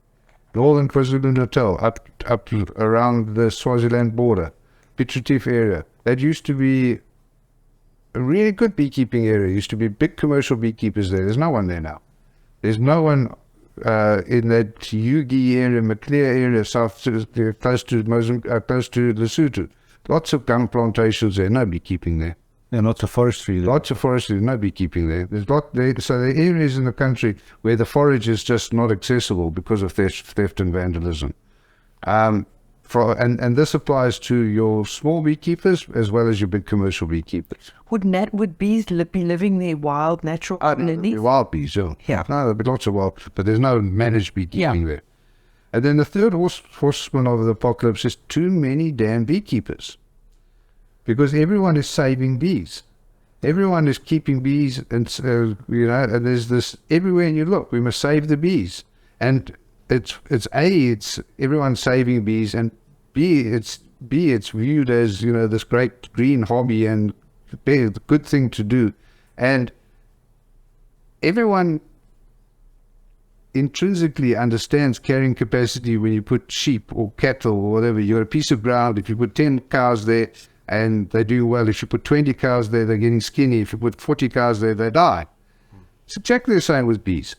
Northern KwaZulu-Natal, up around the Swaziland border, Piet Retief area. That used to be a really good beekeeping area. Used to be big commercial beekeepers there. There's no one there now. There's no one in that Ugi area, Maclear area, close to Lesotho. Lots of gum plantations there, no beekeeping there. Yeah, lots of forestry there. Lots of forestry, no beekeeping there. So there are areas in the country where the forage is just not accessible because of theft and vandalism. And this applies to your small beekeepers as well as your big commercial beekeepers. Would bees be living their wild, natural colonies? No, wild bees, yeah. Yeah. No, there'll be lots of wild, but there's no managed beekeeping there. And then the 3rd horseman of the apocalypse is too many damn beekeepers. Because everyone is saving bees. Everyone is keeping bees, and and there's this everywhere you look. We must save the bees, and it's everyone saving bees, and it's viewed as this great green hobby and the good thing to do, and everyone intrinsically understands carrying capacity. When you put sheep or cattle or whatever, you got a piece of ground. If you put 10 cows there, and they do well. If you put 20 cows there, they're getting skinny. If you put 40 cows there, they die. It's exactly the same with bees.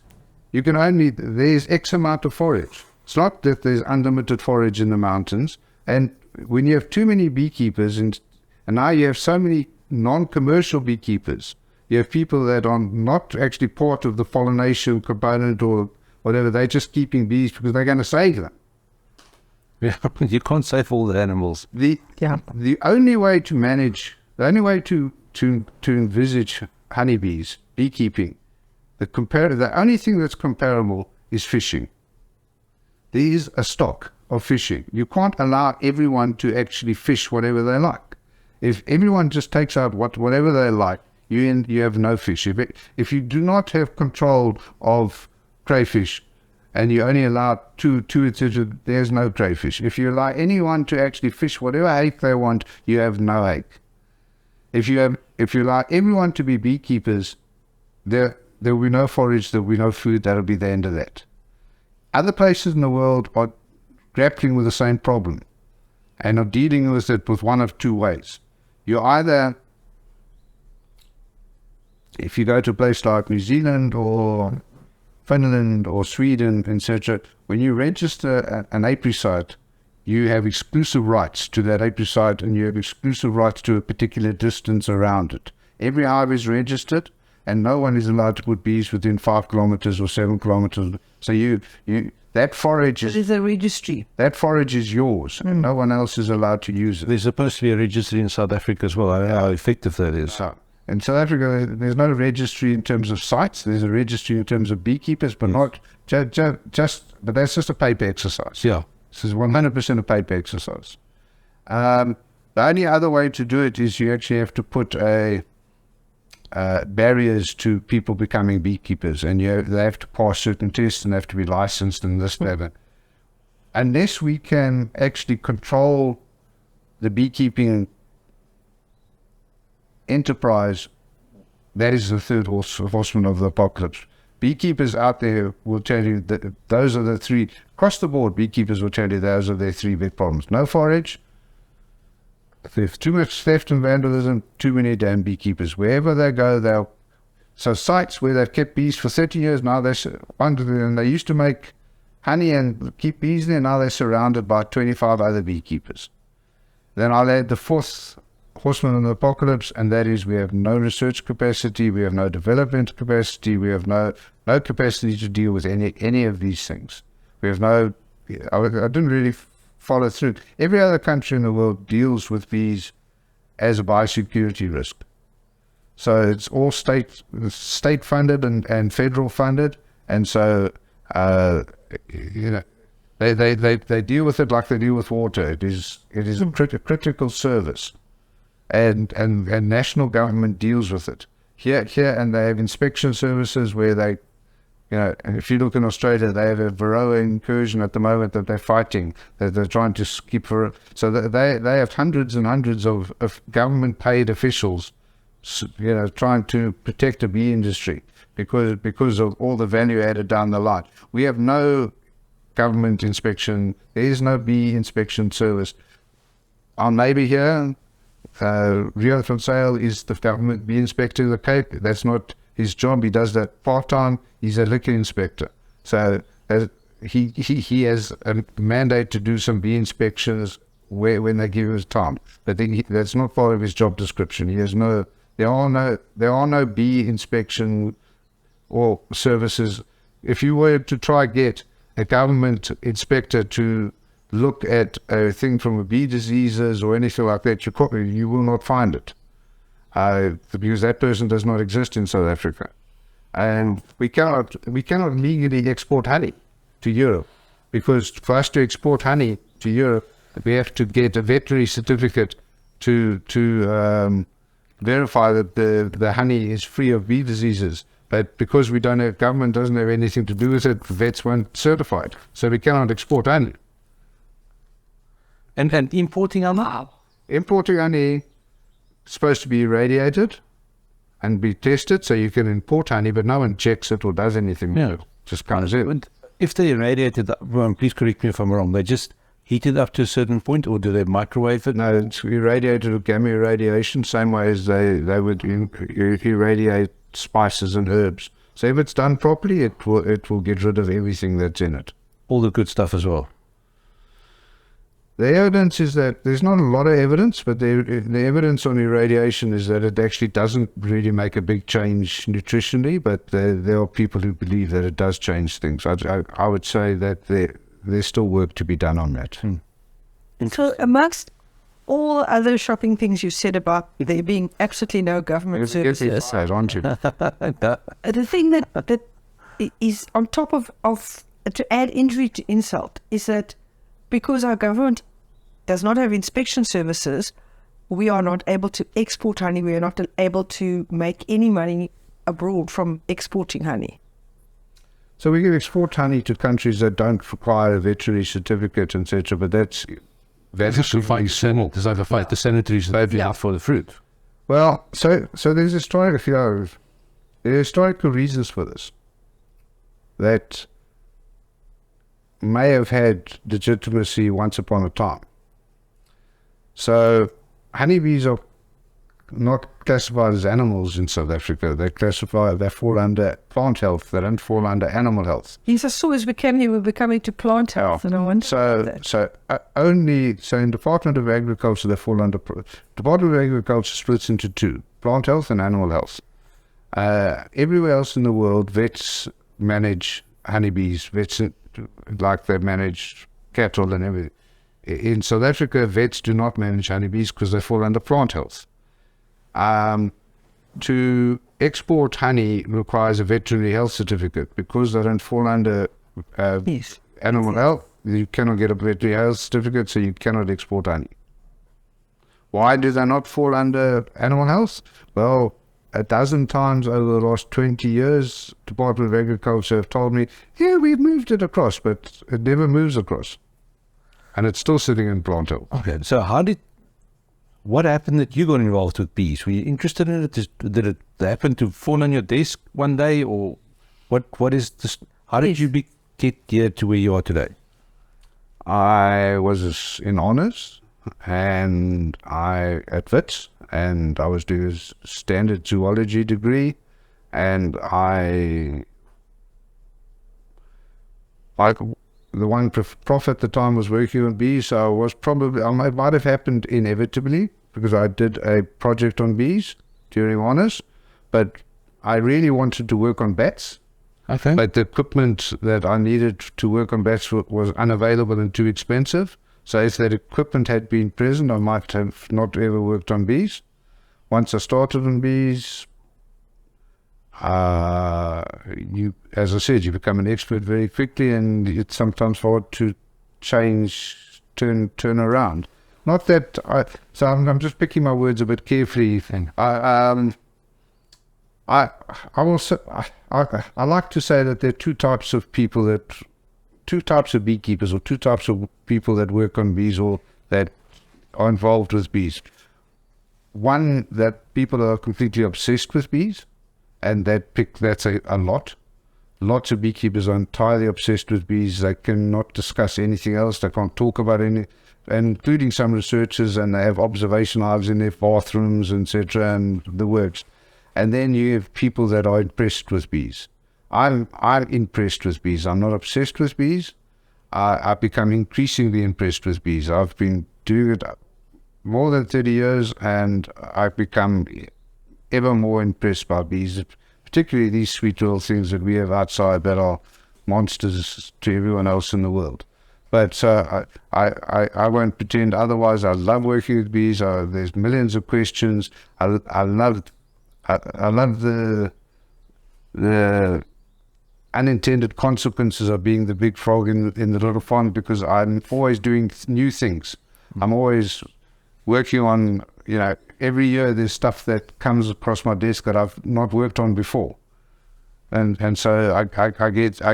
There's X amount of forage. It's not that there's unlimited forage in the mountains, and when you have too many beekeepers and now you have so many non-commercial beekeepers, you have people that are not actually part of the pollination component or whatever, they're just keeping bees because they're going to save them. Yeah, you can't save all the animals. The only way to manage, the only way to envisage honeybees, beekeeping, the only thing that's comparable is fishing. There is a stock of fishing. You can't allow everyone to actually fish whatever they like. If everyone just takes out whatever they like, you have no fish. If you do not have control of crayfish, and you only allow two, there's no crayfish. If you allow anyone to actually fish whatever hake they want, you have no hake. If you allow everyone to be beekeepers, there will be no forage, there will be no food, that'll be the end of that. Other places in the world are grappling with the same problem and are dealing with it with one of two ways. You either, if you go to a place like New Zealand or Finland or Sweden, etc., when you register an apiary site, you have exclusive rights to that apiary site and you have exclusive rights to a particular distance around it. Every hive is registered and no one is allowed to put bees within 5 kilometers or 7 kilometers. So that forage is... There's a registry. That forage is yours and no one else is allowed to use it. There's supposed to be a registry in South Africa as well. I don't know how effective that is. In South Africa, there's no registry in terms of sites. There's a registry in terms of beekeepers, but not but that's just a paper exercise. Yeah. This is 100% a paper exercise. The only other way to do it is you actually have to put barriers to people becoming beekeepers, and they have to pass certain tests and have to be licensed and this, that. Unless we can actually control the beekeeping enterprise, that is the third horseman of the apocalypse. Beekeepers out there will tell you that those are the three, across the board, beekeepers will tell you those are their three big problems. No forage, there's too much theft and vandalism, too many damn beekeepers. Wherever they go, so sites where they've kept bees for 30 years, now they used to make honey and keep bees there, now they're surrounded by 25 other beekeepers. Then I'll add the fourth horseman of the apocalypse, and that is we have no research capacity, we have no development capacity, we have no capacity to deal with any of these things. We have no, I didn't really follow through. Every other country in the world deals with bees as a biosecurity risk. So it's all state funded and federal funded, and so they deal with it like they deal with water. It is a critical service. And national government deals with it here, and they have inspection services where they, and if you look in Australia, they have a varroa incursion at the moment that they're fighting, that they're trying to keep for. So they have hundreds and hundreds of government paid officials, trying to protect the bee industry because of all the value added down the line. We have no government inspection. There is no bee inspection service. Our neighbour here, Rio from Sale, is the government bee inspector of the Cape. That's not his job. He does that part-time. He's a liquor inspector. So he has a mandate to do some bee inspections when they give him time. But then that's not part of his job description. There are no bee inspection or services. If you were to try get a government inspector to look at a thing from a bee diseases or anything like that, you will not find it, because that person does not exist in South Africa, and we cannot legally export honey to Europe, because for us to export honey to Europe, we have to get a veterinary certificate to verify that the honey is free of bee diseases. But because government doesn't have anything to do with it, vets weren't certified, so we cannot export honey. And importing honey? Importing honey is supposed to be irradiated and be tested, so you can import honey, but no one checks it or does anything. No. Just comes in. If they irradiate it, please correct me if I'm wrong, they just heat it up to a certain point, or do they microwave it? No, it's irradiated with gamma irradiation, same way as they would irradiate spices and herbs. So if it's done properly, it will get rid of everything that's in it. All the good stuff as well. The evidence is that there's not a lot of evidence, but the evidence on irradiation is that it actually doesn't really make a big change nutritionally, but there are people who believe that it does change things. I would say that there's still work to be done on that. So amongst all other shocking things you said about there being absolutely no government services, Aren't you? the thing that is on top of to add injury to insult is that because our government does not have inspection services, we are not able to export honey. We are not able to make any money abroad from exporting honey. So we can export honey to countries that don't require a veterinary certificate, etc. But that's There's over 5 the sanitaries that they've for the fruit. well. So there's historical reasons for this that may have had legitimacy once upon a time. So honeybees are not classified as animals in South Africa. They fall under plant health. They don't fall under animal health. Yes, I saw as we came here, we're becoming to plant health, and I wonder So in Department of Agriculture, they fall under Department of Agriculture splits into two: plant health and animal health. Everywhere else in the world, vets manage honeybees. Vets like they manage cattle and everything. In South Africa, vets do not manage honeybees because they fall under plant health. To export honey requires a veterinary health certificate because they don't fall under animal health. You cannot get a veterinary health certificate, so you cannot export honey. Why do they not fall under animal health? Well, a dozen times over the last 20 years, Department of Agriculture have told me, yeah, we've moved it across, but it never moves across. And it's still sitting in plant health. Okay, so what happened that you got involved with bees? Were you interested in it? Did it happen to fall on your desk one day, or what is this? How did you get here to where you are today? I was in honours and at Wits, and I was doing a standard zoology degree, and the one prof at the time was working on bees, so it might have happened inevitably because I did a project on bees during honours, but I really wanted to work on bats. Okay. But the equipment that I needed to work on bats was unavailable and too expensive. So if that equipment had been present, I might have not ever worked on bees. Once I started on bees, as I said, you become an expert very quickly, and it's sometimes hard to turn around. Not that I'm just picking my words a bit carefully. I like to say that there are two types of beekeepers, or two types of people that work on bees or that are involved with bees. One, that people are completely obsessed with bees, and that's a lot. Lots of beekeepers are entirely obsessed with bees. They cannot discuss anything else. They can't talk about including some researchers, and they have observation hives in their bathrooms, etc., and the works. And then you have people that are impressed with bees. I'm impressed with bees. I'm not obsessed with bees. I've become increasingly impressed with bees. I've been doing it more than 30 years, and I've become ever more impressed by bees, particularly these sweet little things that we have outside that are monsters to everyone else in the world. But I won't pretend otherwise. I love working with bees. There's millions of questions. I love the unintended consequences of being the big frog in the little pond, because I'm always doing new things. I'm always working on, every year there's stuff that comes across my desk that I've not worked on before, and so I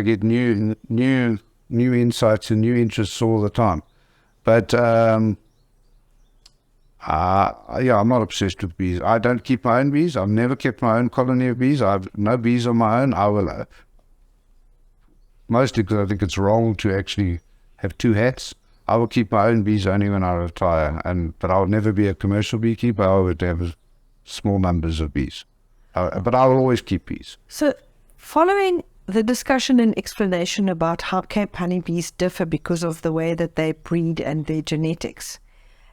get new insights and new interests all the time. But I'm not obsessed with bees. I don't keep my own bees. I've never kept my own colony of bees. I've no bees on my own. I will, mostly because I think it's wrong to actually have two hats. I will keep my own bees only when I retire, but I will never be a commercial beekeeper. I would have small numbers of bees, but I will always keep bees. So following the discussion and explanation about how Cape honeybees differ because of the way that they breed and their genetics,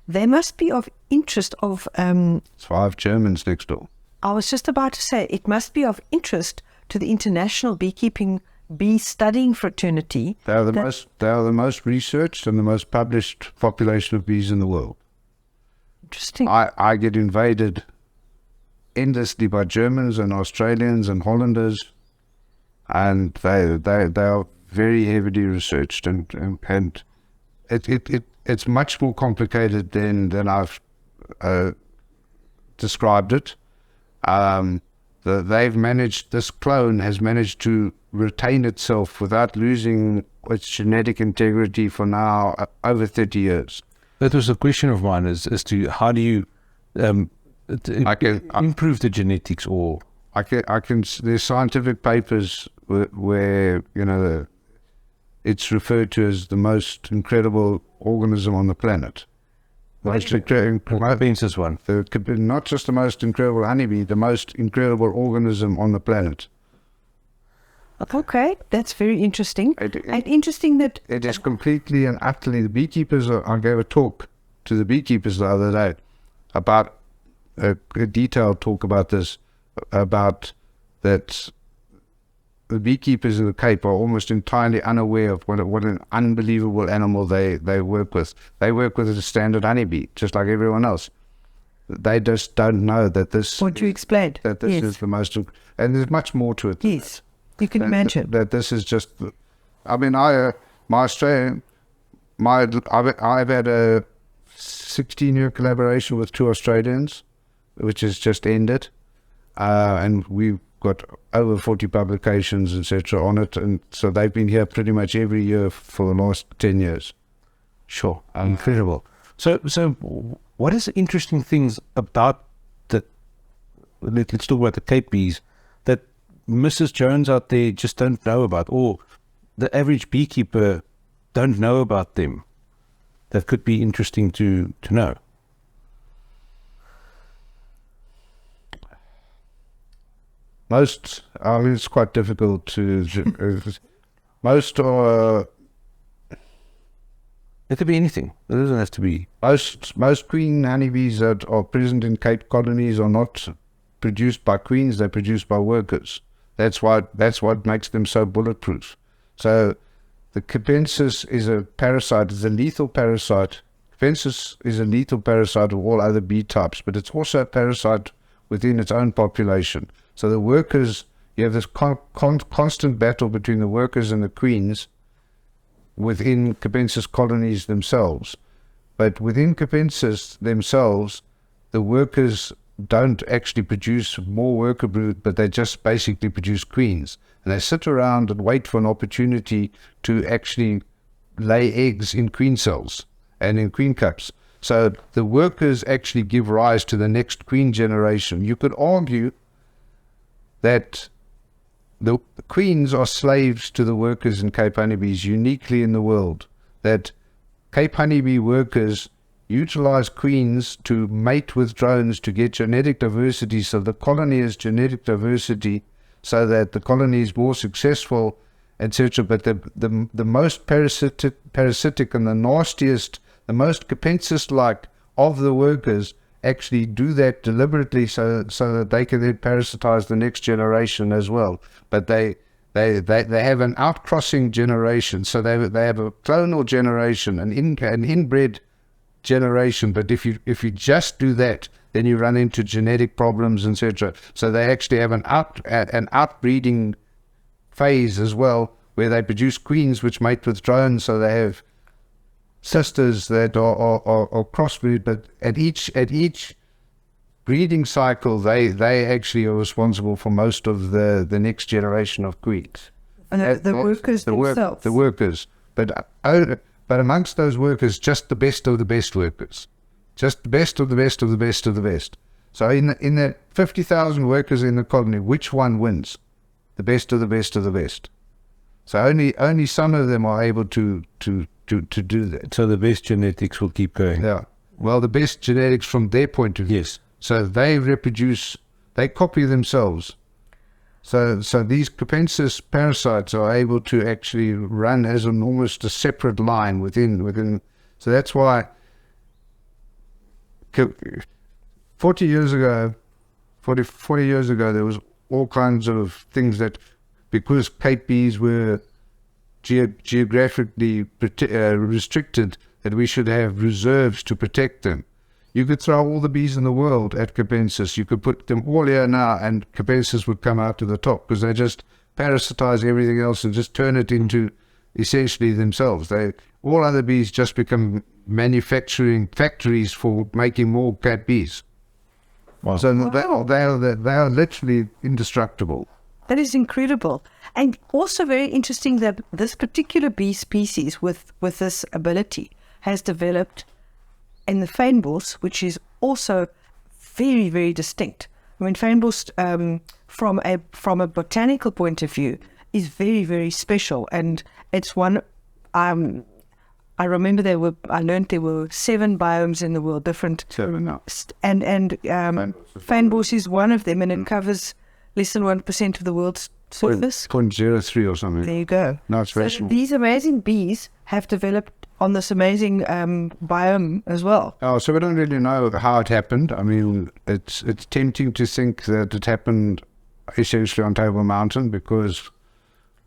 they must be of interest of... It's 5 Germans next door. I was just about to say, it must be of interest to the International Beekeeping Bee Studying Fraternity. They are the most researched and the most published population of bees in the world. Interesting. I get invaded endlessly by Germans and Australians and Hollanders, and they are very heavily researched, and it's much more complicated than I've described it. This clone has managed to retain itself without losing its genetic integrity for now over 30 years. That was a question of mine, as to how do you improve the genetics, or... There's scientific papers where it's referred to as the most incredible organism on the planet. Pence's one. Not just the most incredible honeybee, the most incredible organism on the planet. Okay, that's very interesting. And interesting that... It is completely and utterly... The beekeepers... I gave a talk to the beekeepers the other day about a detailed talk about this, about that the beekeepers in the Cape are almost entirely unaware of what an unbelievable animal they work with. They work with a standard honeybee, just like everyone else. They just don't know that this... What you explained. That this is the most... And there's much more to it. Yes, you can imagine. That this is just... I mean, I've had a 16-year collaboration with 2 Australians, which has just ended. And we've got over 40 publications, etc. on it. And so they've been here pretty much every year for the last 10 years. Sure. Incredible. So what is the interesting things about the... Let's talk about the Cape bees that Mrs. Jones out there just don't know about, or the average beekeeper don't know about them, that could be interesting to know? It's quite difficult to... most are... It could be anything. It doesn't have to be... Most queen honeybees that are present in Cape colonies are not produced by queens, they're produced by workers. That's what makes them so bulletproof. So the Capensis is a parasite, it's a lethal parasite. Capensis is a lethal parasite of all other bee types, but it's also a parasite within its own population. So the workers, you have this constant battle between the workers and the queens within Capensis colonies themselves. But within Capensis themselves, the workers don't actually produce more worker brood, but they just basically produce queens. And they sit around and wait for an opportunity to actually lay eggs in queen cells and in queen cups. So the workers actually give rise to the next queen generation. You could argue that the queens are slaves to the workers in Cape honeybees uniquely in the world, that Cape honeybee workers utilize queens to mate with drones to get genetic diversity, so the colony has genetic diversity, so that the colony is more successful, etc. But the most parasitic and the nastiest, the most Capensis-like of the workers actually do that deliberately so that they can then parasitize the next generation as well. But they have an outcrossing generation, so they have a clonal generation, an inbred generation. But if you just do that, then you run into genetic problems, etc. So they actually have an outbreeding phase as well, where they produce queens which mate with drones, so they have sisters that are crossbreed, but at each breeding cycle, they actually are responsible for most of the next generation of queens. And the workers themselves. The workers, but amongst those workers, just the best of the best workers, just the best of the best of the best of the best. So in the 50,000 workers in the colony, which one wins? The best of the best of the best. So only some of them are able to do that. So the best genetics will keep going. Yeah. Well, the best genetics from their point of view. Yes. So they reproduce, they copy themselves. So these Capensis parasites are able to actually run as an almost a separate line within. So that's why 40 years ago, there was all kinds of things that, because Cape bees were geographically restricted, that we should have reserves to protect them. You could throw all the bees in the world at Capensis. You could put them all here now, and Capensis would come out to the top, because they just parasitize everything else and just turn it into essentially themselves. All other bees just become manufacturing factories for making more cat bees. Wow. So they are literally indestructible. That is incredible. And also very interesting that this particular bee species with this ability has developed in the fynbos, which is also very, very distinct. I mean, fynbos, from a botanical point of view, is very, very special. And it's one, I remember I learned there were 7 biomes in the world, different. 7 now. And fynbos is one of them, and it covers less than 1% of the world's surface. 0.03 or something. There you go. No, it's very So small. these amazing bees have developed on this amazing biome as well. Oh, so we don't really know how it happened. I mean, it's tempting to think that it happened essentially on Table Mountain, because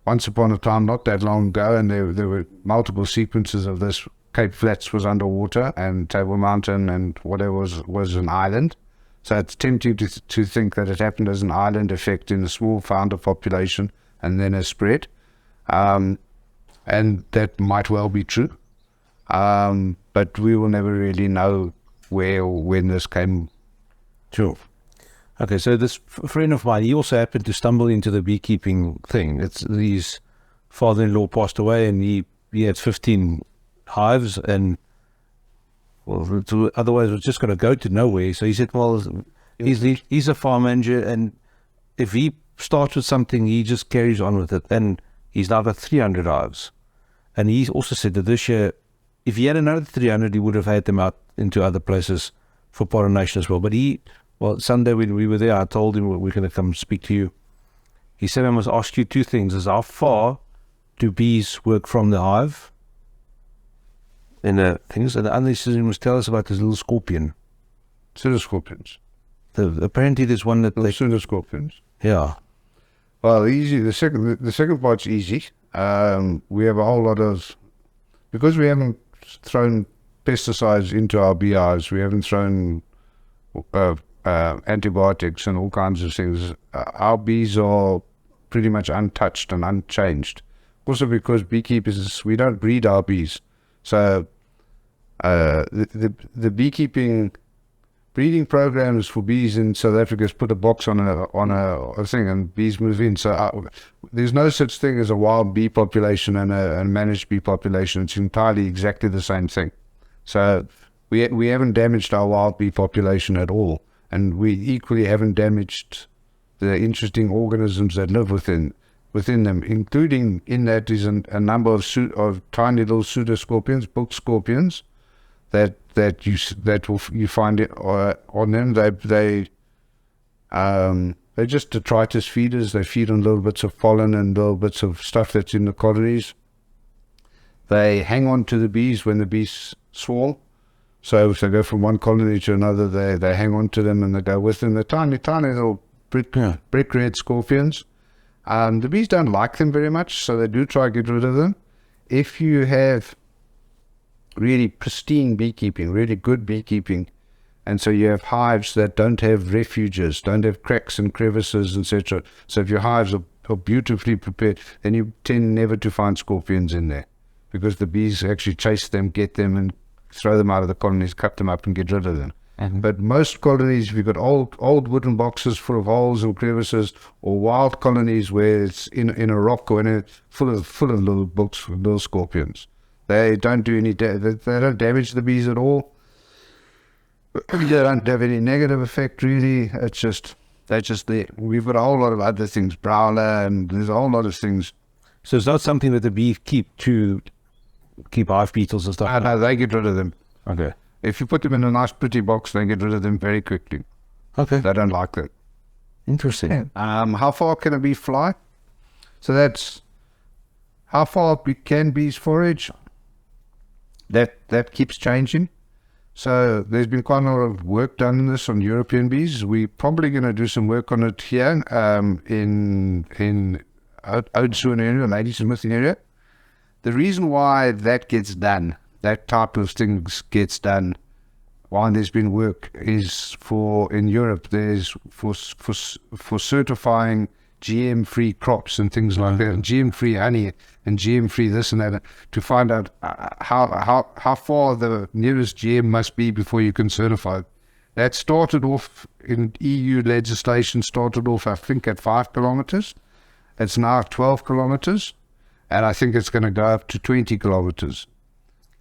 once upon a time, not that long ago, and there were multiple sequences of this. Cape Flats was underwater, and Table Mountain and whatever was an island. So it's tempting to think that it happened as an island effect in a small founder population and then has spread. And that might well be true. But we will never really know where or when this came. Sure. Okay, so this friend of mine, he also happened to stumble into the beekeeping thing. His father-in-law passed away, and he had 15 hives, and otherwise it was just going to go to nowhere. So he said, well, he's a farm manager, and if he starts with something, he just carries on with it. And he's now got 300 hives. And he also said that this year, if he had another 300, he would have had them out into other places for pollination as well. But Sunday when we were there, I told him, we're going to come speak to you. He said, I must ask you 2 things. Is how far do bees work from the hive? And the things. And the other thing he must tell us about this little scorpion. Pseudoscorpions. Apparently there's one that Pseudoscorpions. Yeah. Well, easy. The second part's easy. We have a whole lot of, because we haven't thrown pesticides into our beehives, we haven't thrown antibiotics and all kinds of things. Our bees are pretty much untouched and unchanged. Also because beekeepers, we don't breed our bees. So the breeding programs for bees in South Africa has put a box on a thing, and bees move in. So there's no such thing as a wild bee population and a managed bee population. It's entirely exactly the same thing. So we haven't damaged our wild bee population at all, and we equally haven't damaged the interesting organisms that live within them, including in that is a number of tiny little pseudoscorpions, book scorpions, that you find it on them. They're just detritus feeders. They feed on little bits of pollen and little bits of stuff that's in the colonies. They hang on to the bees when the bees swarm. So if they go from one colony to another, they hang on to them and they go with them. They're tiny little brick red scorpions. The bees don't like them very much, so they do try to get rid of them. If you have really pristine beekeeping, really good beekeeping, and so you have hives that don't have refuges, don't have cracks and crevices, etc. So if your hives are beautifully prepared, then you tend never to find scorpions in there, because the bees actually chase them, get them, and throw them out of the colonies, cut them up and get rid of them. Mm-hmm. But most colonies, if you've got old wooden boxes full of holes and crevices, or wild colonies where it's in a rock or full of little scorpions, they don't do they don't damage the bees at all. They don't have any negative effect really. It's just they're just there. We've got a whole lot of other things, Browler, and there's a whole lot of things. So it's not something that the bees keep to keep hive beetles and stuff? No, they get rid of them. Okay. If you put them in a nice pretty box, they get rid of them very quickly. Okay. They don't like that. Interesting. How far can a bee fly? So that's how far can bees forage. That keeps changing. So there's been quite a lot of work done in this on European bees. We're probably going to do some work on it here in Oudtshoorn area, Ladysmith area. The reason why that gets done, that type of things gets done, why there's been work is in Europe, there's for certifying GM-free crops and things like that, and GM-free honey and GM-free this and that, to find out how far the nearest GM must be before you can certify it. That started off in EU legislation, I think, at 5 kilometers. It's now 12 kilometers, and I think it's going to go up to 20 kilometers.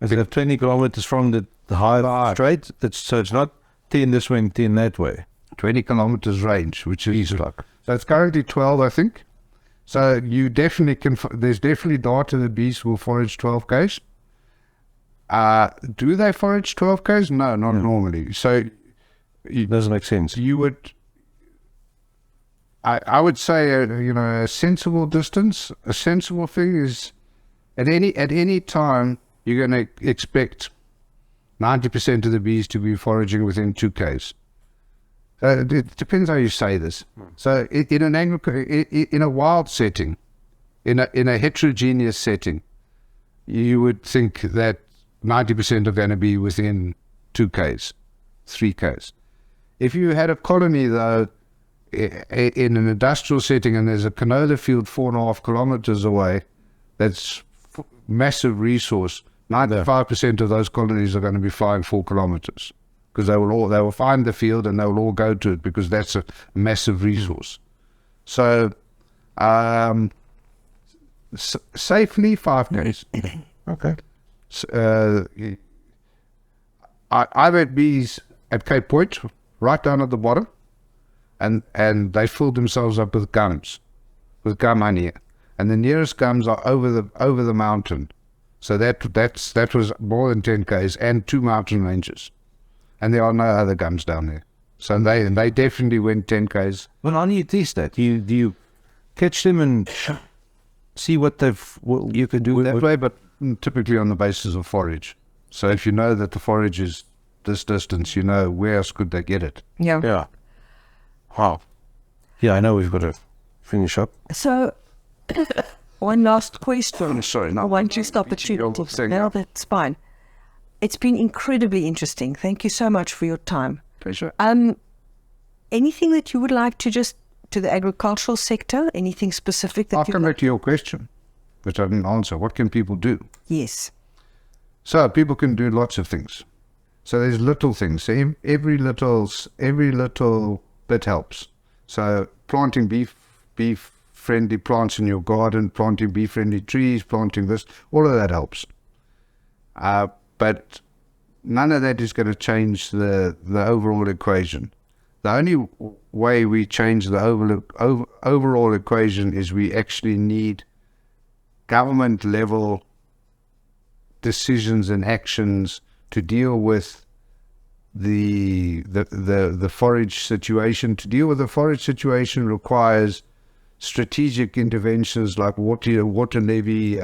Is it 20 kilometers from the hive straight? So it's not 10 this way and 10 that way. 20 kilometers range, which is so it's currently 12, I think. So you definitely can. There's definitely data that bees will forage 12 k's. Do they forage 12 k's? No, not normally. So it doesn't make sense. You would. I would say a sensible distance. A sensible thing is at any time you're going to expect 90% of the bees to be foraging within 2 k's. It depends how you say this. So in a wild setting, in a heterogeneous setting, you would think that 90% are going to be within 2 k's, 3 k's. If you had a colony, though, in an industrial setting, and there's a canola field 4.5 kilometers away, that's massive resource. 95% of those colonies are going to be flying 4 kilometers. Because they will find the field and they will all go to it, because that's a massive resource. So, safely 5 days. Okay. I've had bees at Cape Point, right down at the bottom, and they filled themselves up with gum honey, and the nearest gums are over the mountain. So that was more than 10 k's and 2 mountain ranges. And there are no other gums down there. So they definitely went 10 k's. Well, how do you test that? Do you catch them and see what you can do that way? But typically on the basis of forage. So if you know that the forage is this distance, you know where else could they get it. Yeah. Yeah. Wow. Yeah, I know we've got to finish up. So, one last question. Sorry, I want to stop at you. No, that's fine. It's been incredibly interesting. Thank you so much for your time. Pleasure. Anything that you would like to to the agricultural sector? Anything specific that I'll come back to your question, which I didn't answer. What can people do? Yes. So people can do lots of things. So there's little things. So every little bit helps. So planting bee-friendly plants in your garden, planting bee-friendly trees, planting this, all of that helps. But none of that is going to change the overall equation. The only way we change the overall equation is we actually need government-level decisions and actions to deal with the forage situation. To deal with the forage situation requires strategic interventions like water levy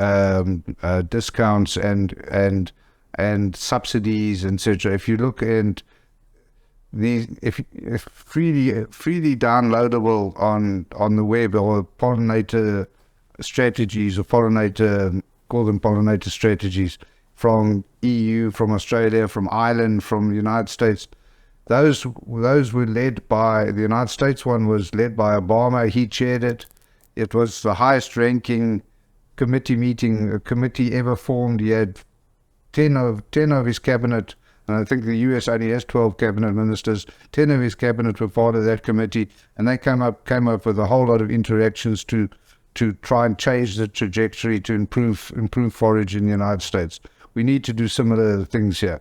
discounts and subsidies, etc. If you look at if freely downloadable on the web, or pollinator strategies, or call them pollinator strategies from EU, from Australia, from Ireland, from the United States. Those were led by the United States. One was led by Obama. He chaired it. It was the highest ranking committee ever formed. He had 10 of his cabinet, and I think the US only has 12 cabinet ministers. 10 of his cabinet were part of that committee, and they came up with a whole lot of interactions to try and change the trajectory to improve forage in the United States. We need to do similar things here.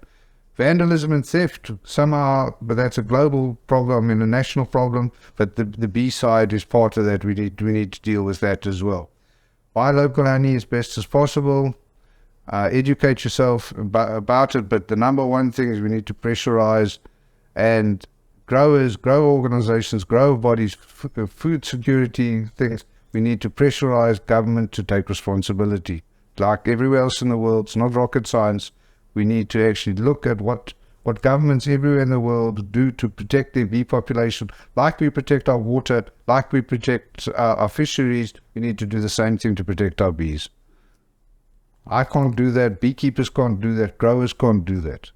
Vandalism and theft, somehow, but that's a global problem and a national problem, but the bee side is part of that. We need to deal with that as well. Buy local honey as best as possible. Educate yourself about it, but the number one thing is we need to pressurize and growers, grower organizations, grower bodies, food security things. We need to pressurize government to take responsibility. Like everywhere else in the world, it's not rocket science. We need to actually look at what governments everywhere in the world do to protect their bee population. Like we protect our water, like we protect our fisheries, we need to do the same thing to protect our bees. I can't do that. Beekeepers can't do that. Growers can't do that.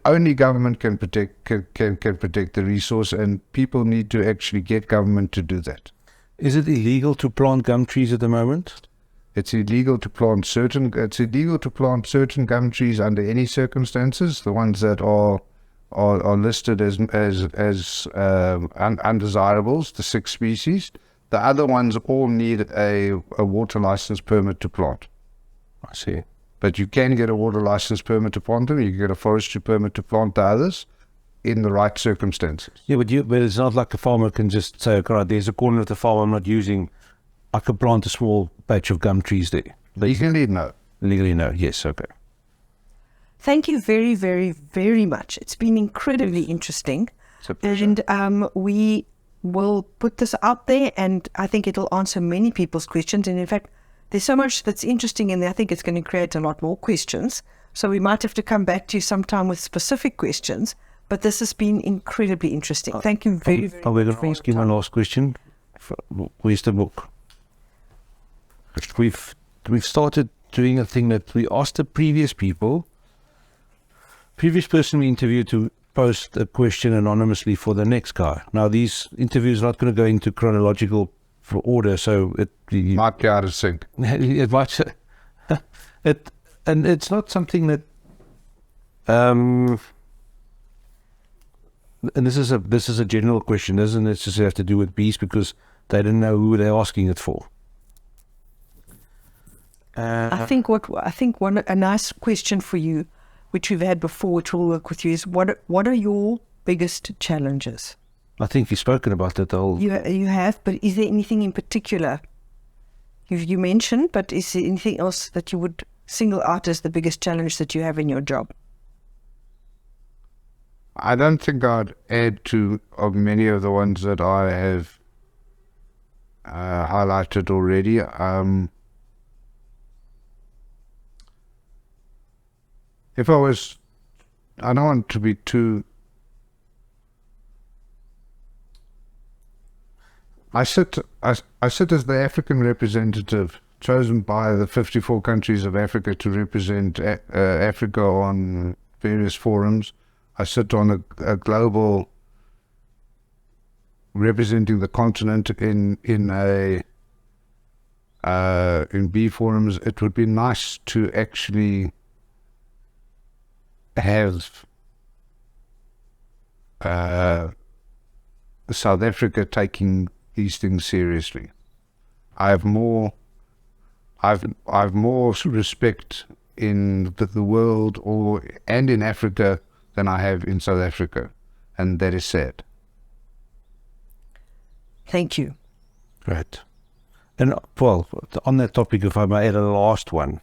Only government can protect the resource, and people need to actually get government to do that. Is it illegal to plant gum trees at the moment? It's illegal to plant certain gum trees under any circumstances. The ones that are listed as undesirables, the 6 species. The other ones all need a water license permit to plant. I see. But you can get a water license permit to plant them. You can get a forestry permit to plant the others in the right circumstances. Yeah, but it's not like a farmer can just say, okay, right, there's a corner of the farm I'm not using. I could plant a small patch of gum trees there. Legally, no. Legally, no. Yes, okay. Thank you very, very, very much. It's been incredibly interesting. It's a pleasure. And we will put this out there, and I think it'll answer many people's questions. And in fact, there's so much that's interesting in there. I think it's going to create a lot more questions. So we might have to come back to you sometime with specific questions. But this has been incredibly interesting. Thank you very, very much. We're going to ask you one last question. Where's the book? We've started doing a thing that we asked the previous person we interviewed to post a question anonymously for the next guy. Now, these interviews are not going to go into chronological order, so it might be out of sync. It might. And it's not something that. And this is a general question, doesn't necessarily have to do with bees, because they didn't know who they're asking it for. I think a nice question for you, which we've had before, which will work with you, is what are your biggest challenges? I think you've spoken about that the whole. You have, but is there anything in particular you mentioned? But is there anything else that you would single out as the biggest challenge that you have in your job? I don't think I'd add to many of the ones that I have highlighted already. If I don't want to be too. I sit as the African representative chosen by the 54 countries of Africa to represent Africa on various forums. I sit on a global, representing the continent in bee forums. It would be nice to actually have South Africa taking these things seriously. I've more respect in the world and in Africa than I have in South Africa, and that is sad. Thank you. Right. And well, on that topic, if I may add a last one,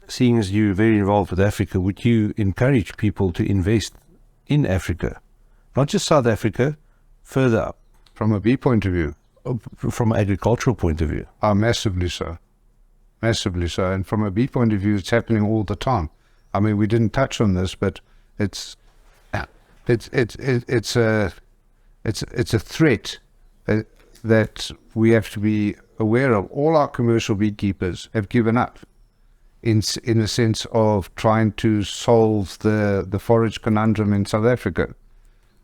seeing as you're very involved with Africa, would you encourage people to invest in Africa? Not just South Africa, further up. From a bee point of view? From an agricultural point of view. Massively so. Massively so. And from a bee point of view, it's happening all the time. I mean, we didn't touch on this, but it's a threat that we have to be aware of. All our commercial beekeepers have given up in the sense of trying to solve the forage conundrum in South Africa.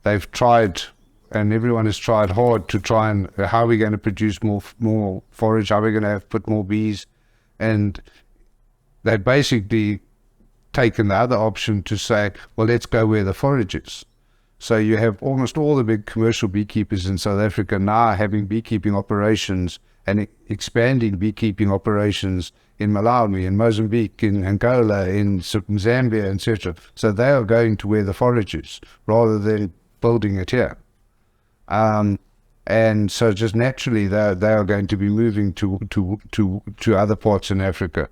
They've tried, and everyone has tried hard to try and how are we going to produce more forage? How are we going to put more bees? And they basically taken the other option to say, well, let's go where the forage is. So you have almost all the big commercial beekeepers in South Africa now having beekeeping operations and expanding beekeeping operations in Malawi, in Mozambique, in Angola, in Zambia, etc. So they are going to where the forage is rather than building it here. And so just naturally they are going to be moving to other parts in Africa.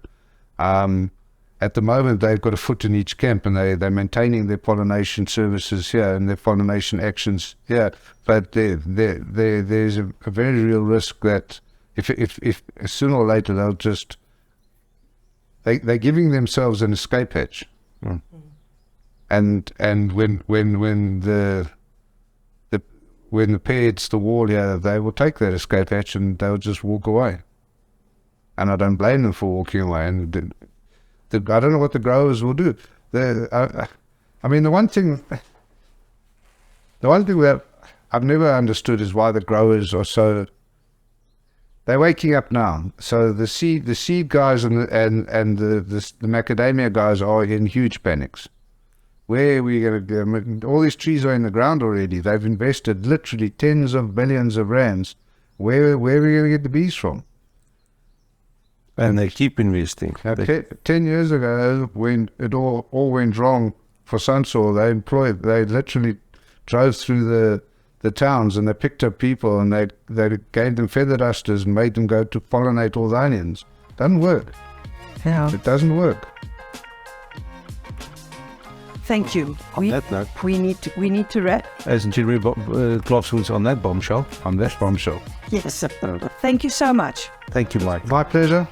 at the moment they've got a foot in each camp, and they're maintaining their pollination services here and their pollination actions here. But there's a very real risk that if sooner or later they'll just they're giving themselves an escape hatch, and when the pair hits the wall here, they will take that escape hatch and they'll just walk away. And I don't blame them for walking away. And I don't know what the growers will do. I mean, the one thing that I've never understood is why the growers are so. They're waking up now. So the seed guys and the macadamia guys are in huge panics. Where are we going to go? All these trees are in the ground already. They've invested literally tens of millions of rands. Where are we going to get the bees from? And they keep investing. 10 years ago, when it all went wrong for Sunsol, they literally drove through the towns and they picked up people and they gave them feather dusters and made them go to pollinate all the onions. Doesn't work. Yeah. It doesn't work. Thank you. On that note, We need to wrap. as in Jeremy Klopswoens on that bombshell. On that bombshell. Yes. Thank you so much. Thank you, Mike. My pleasure.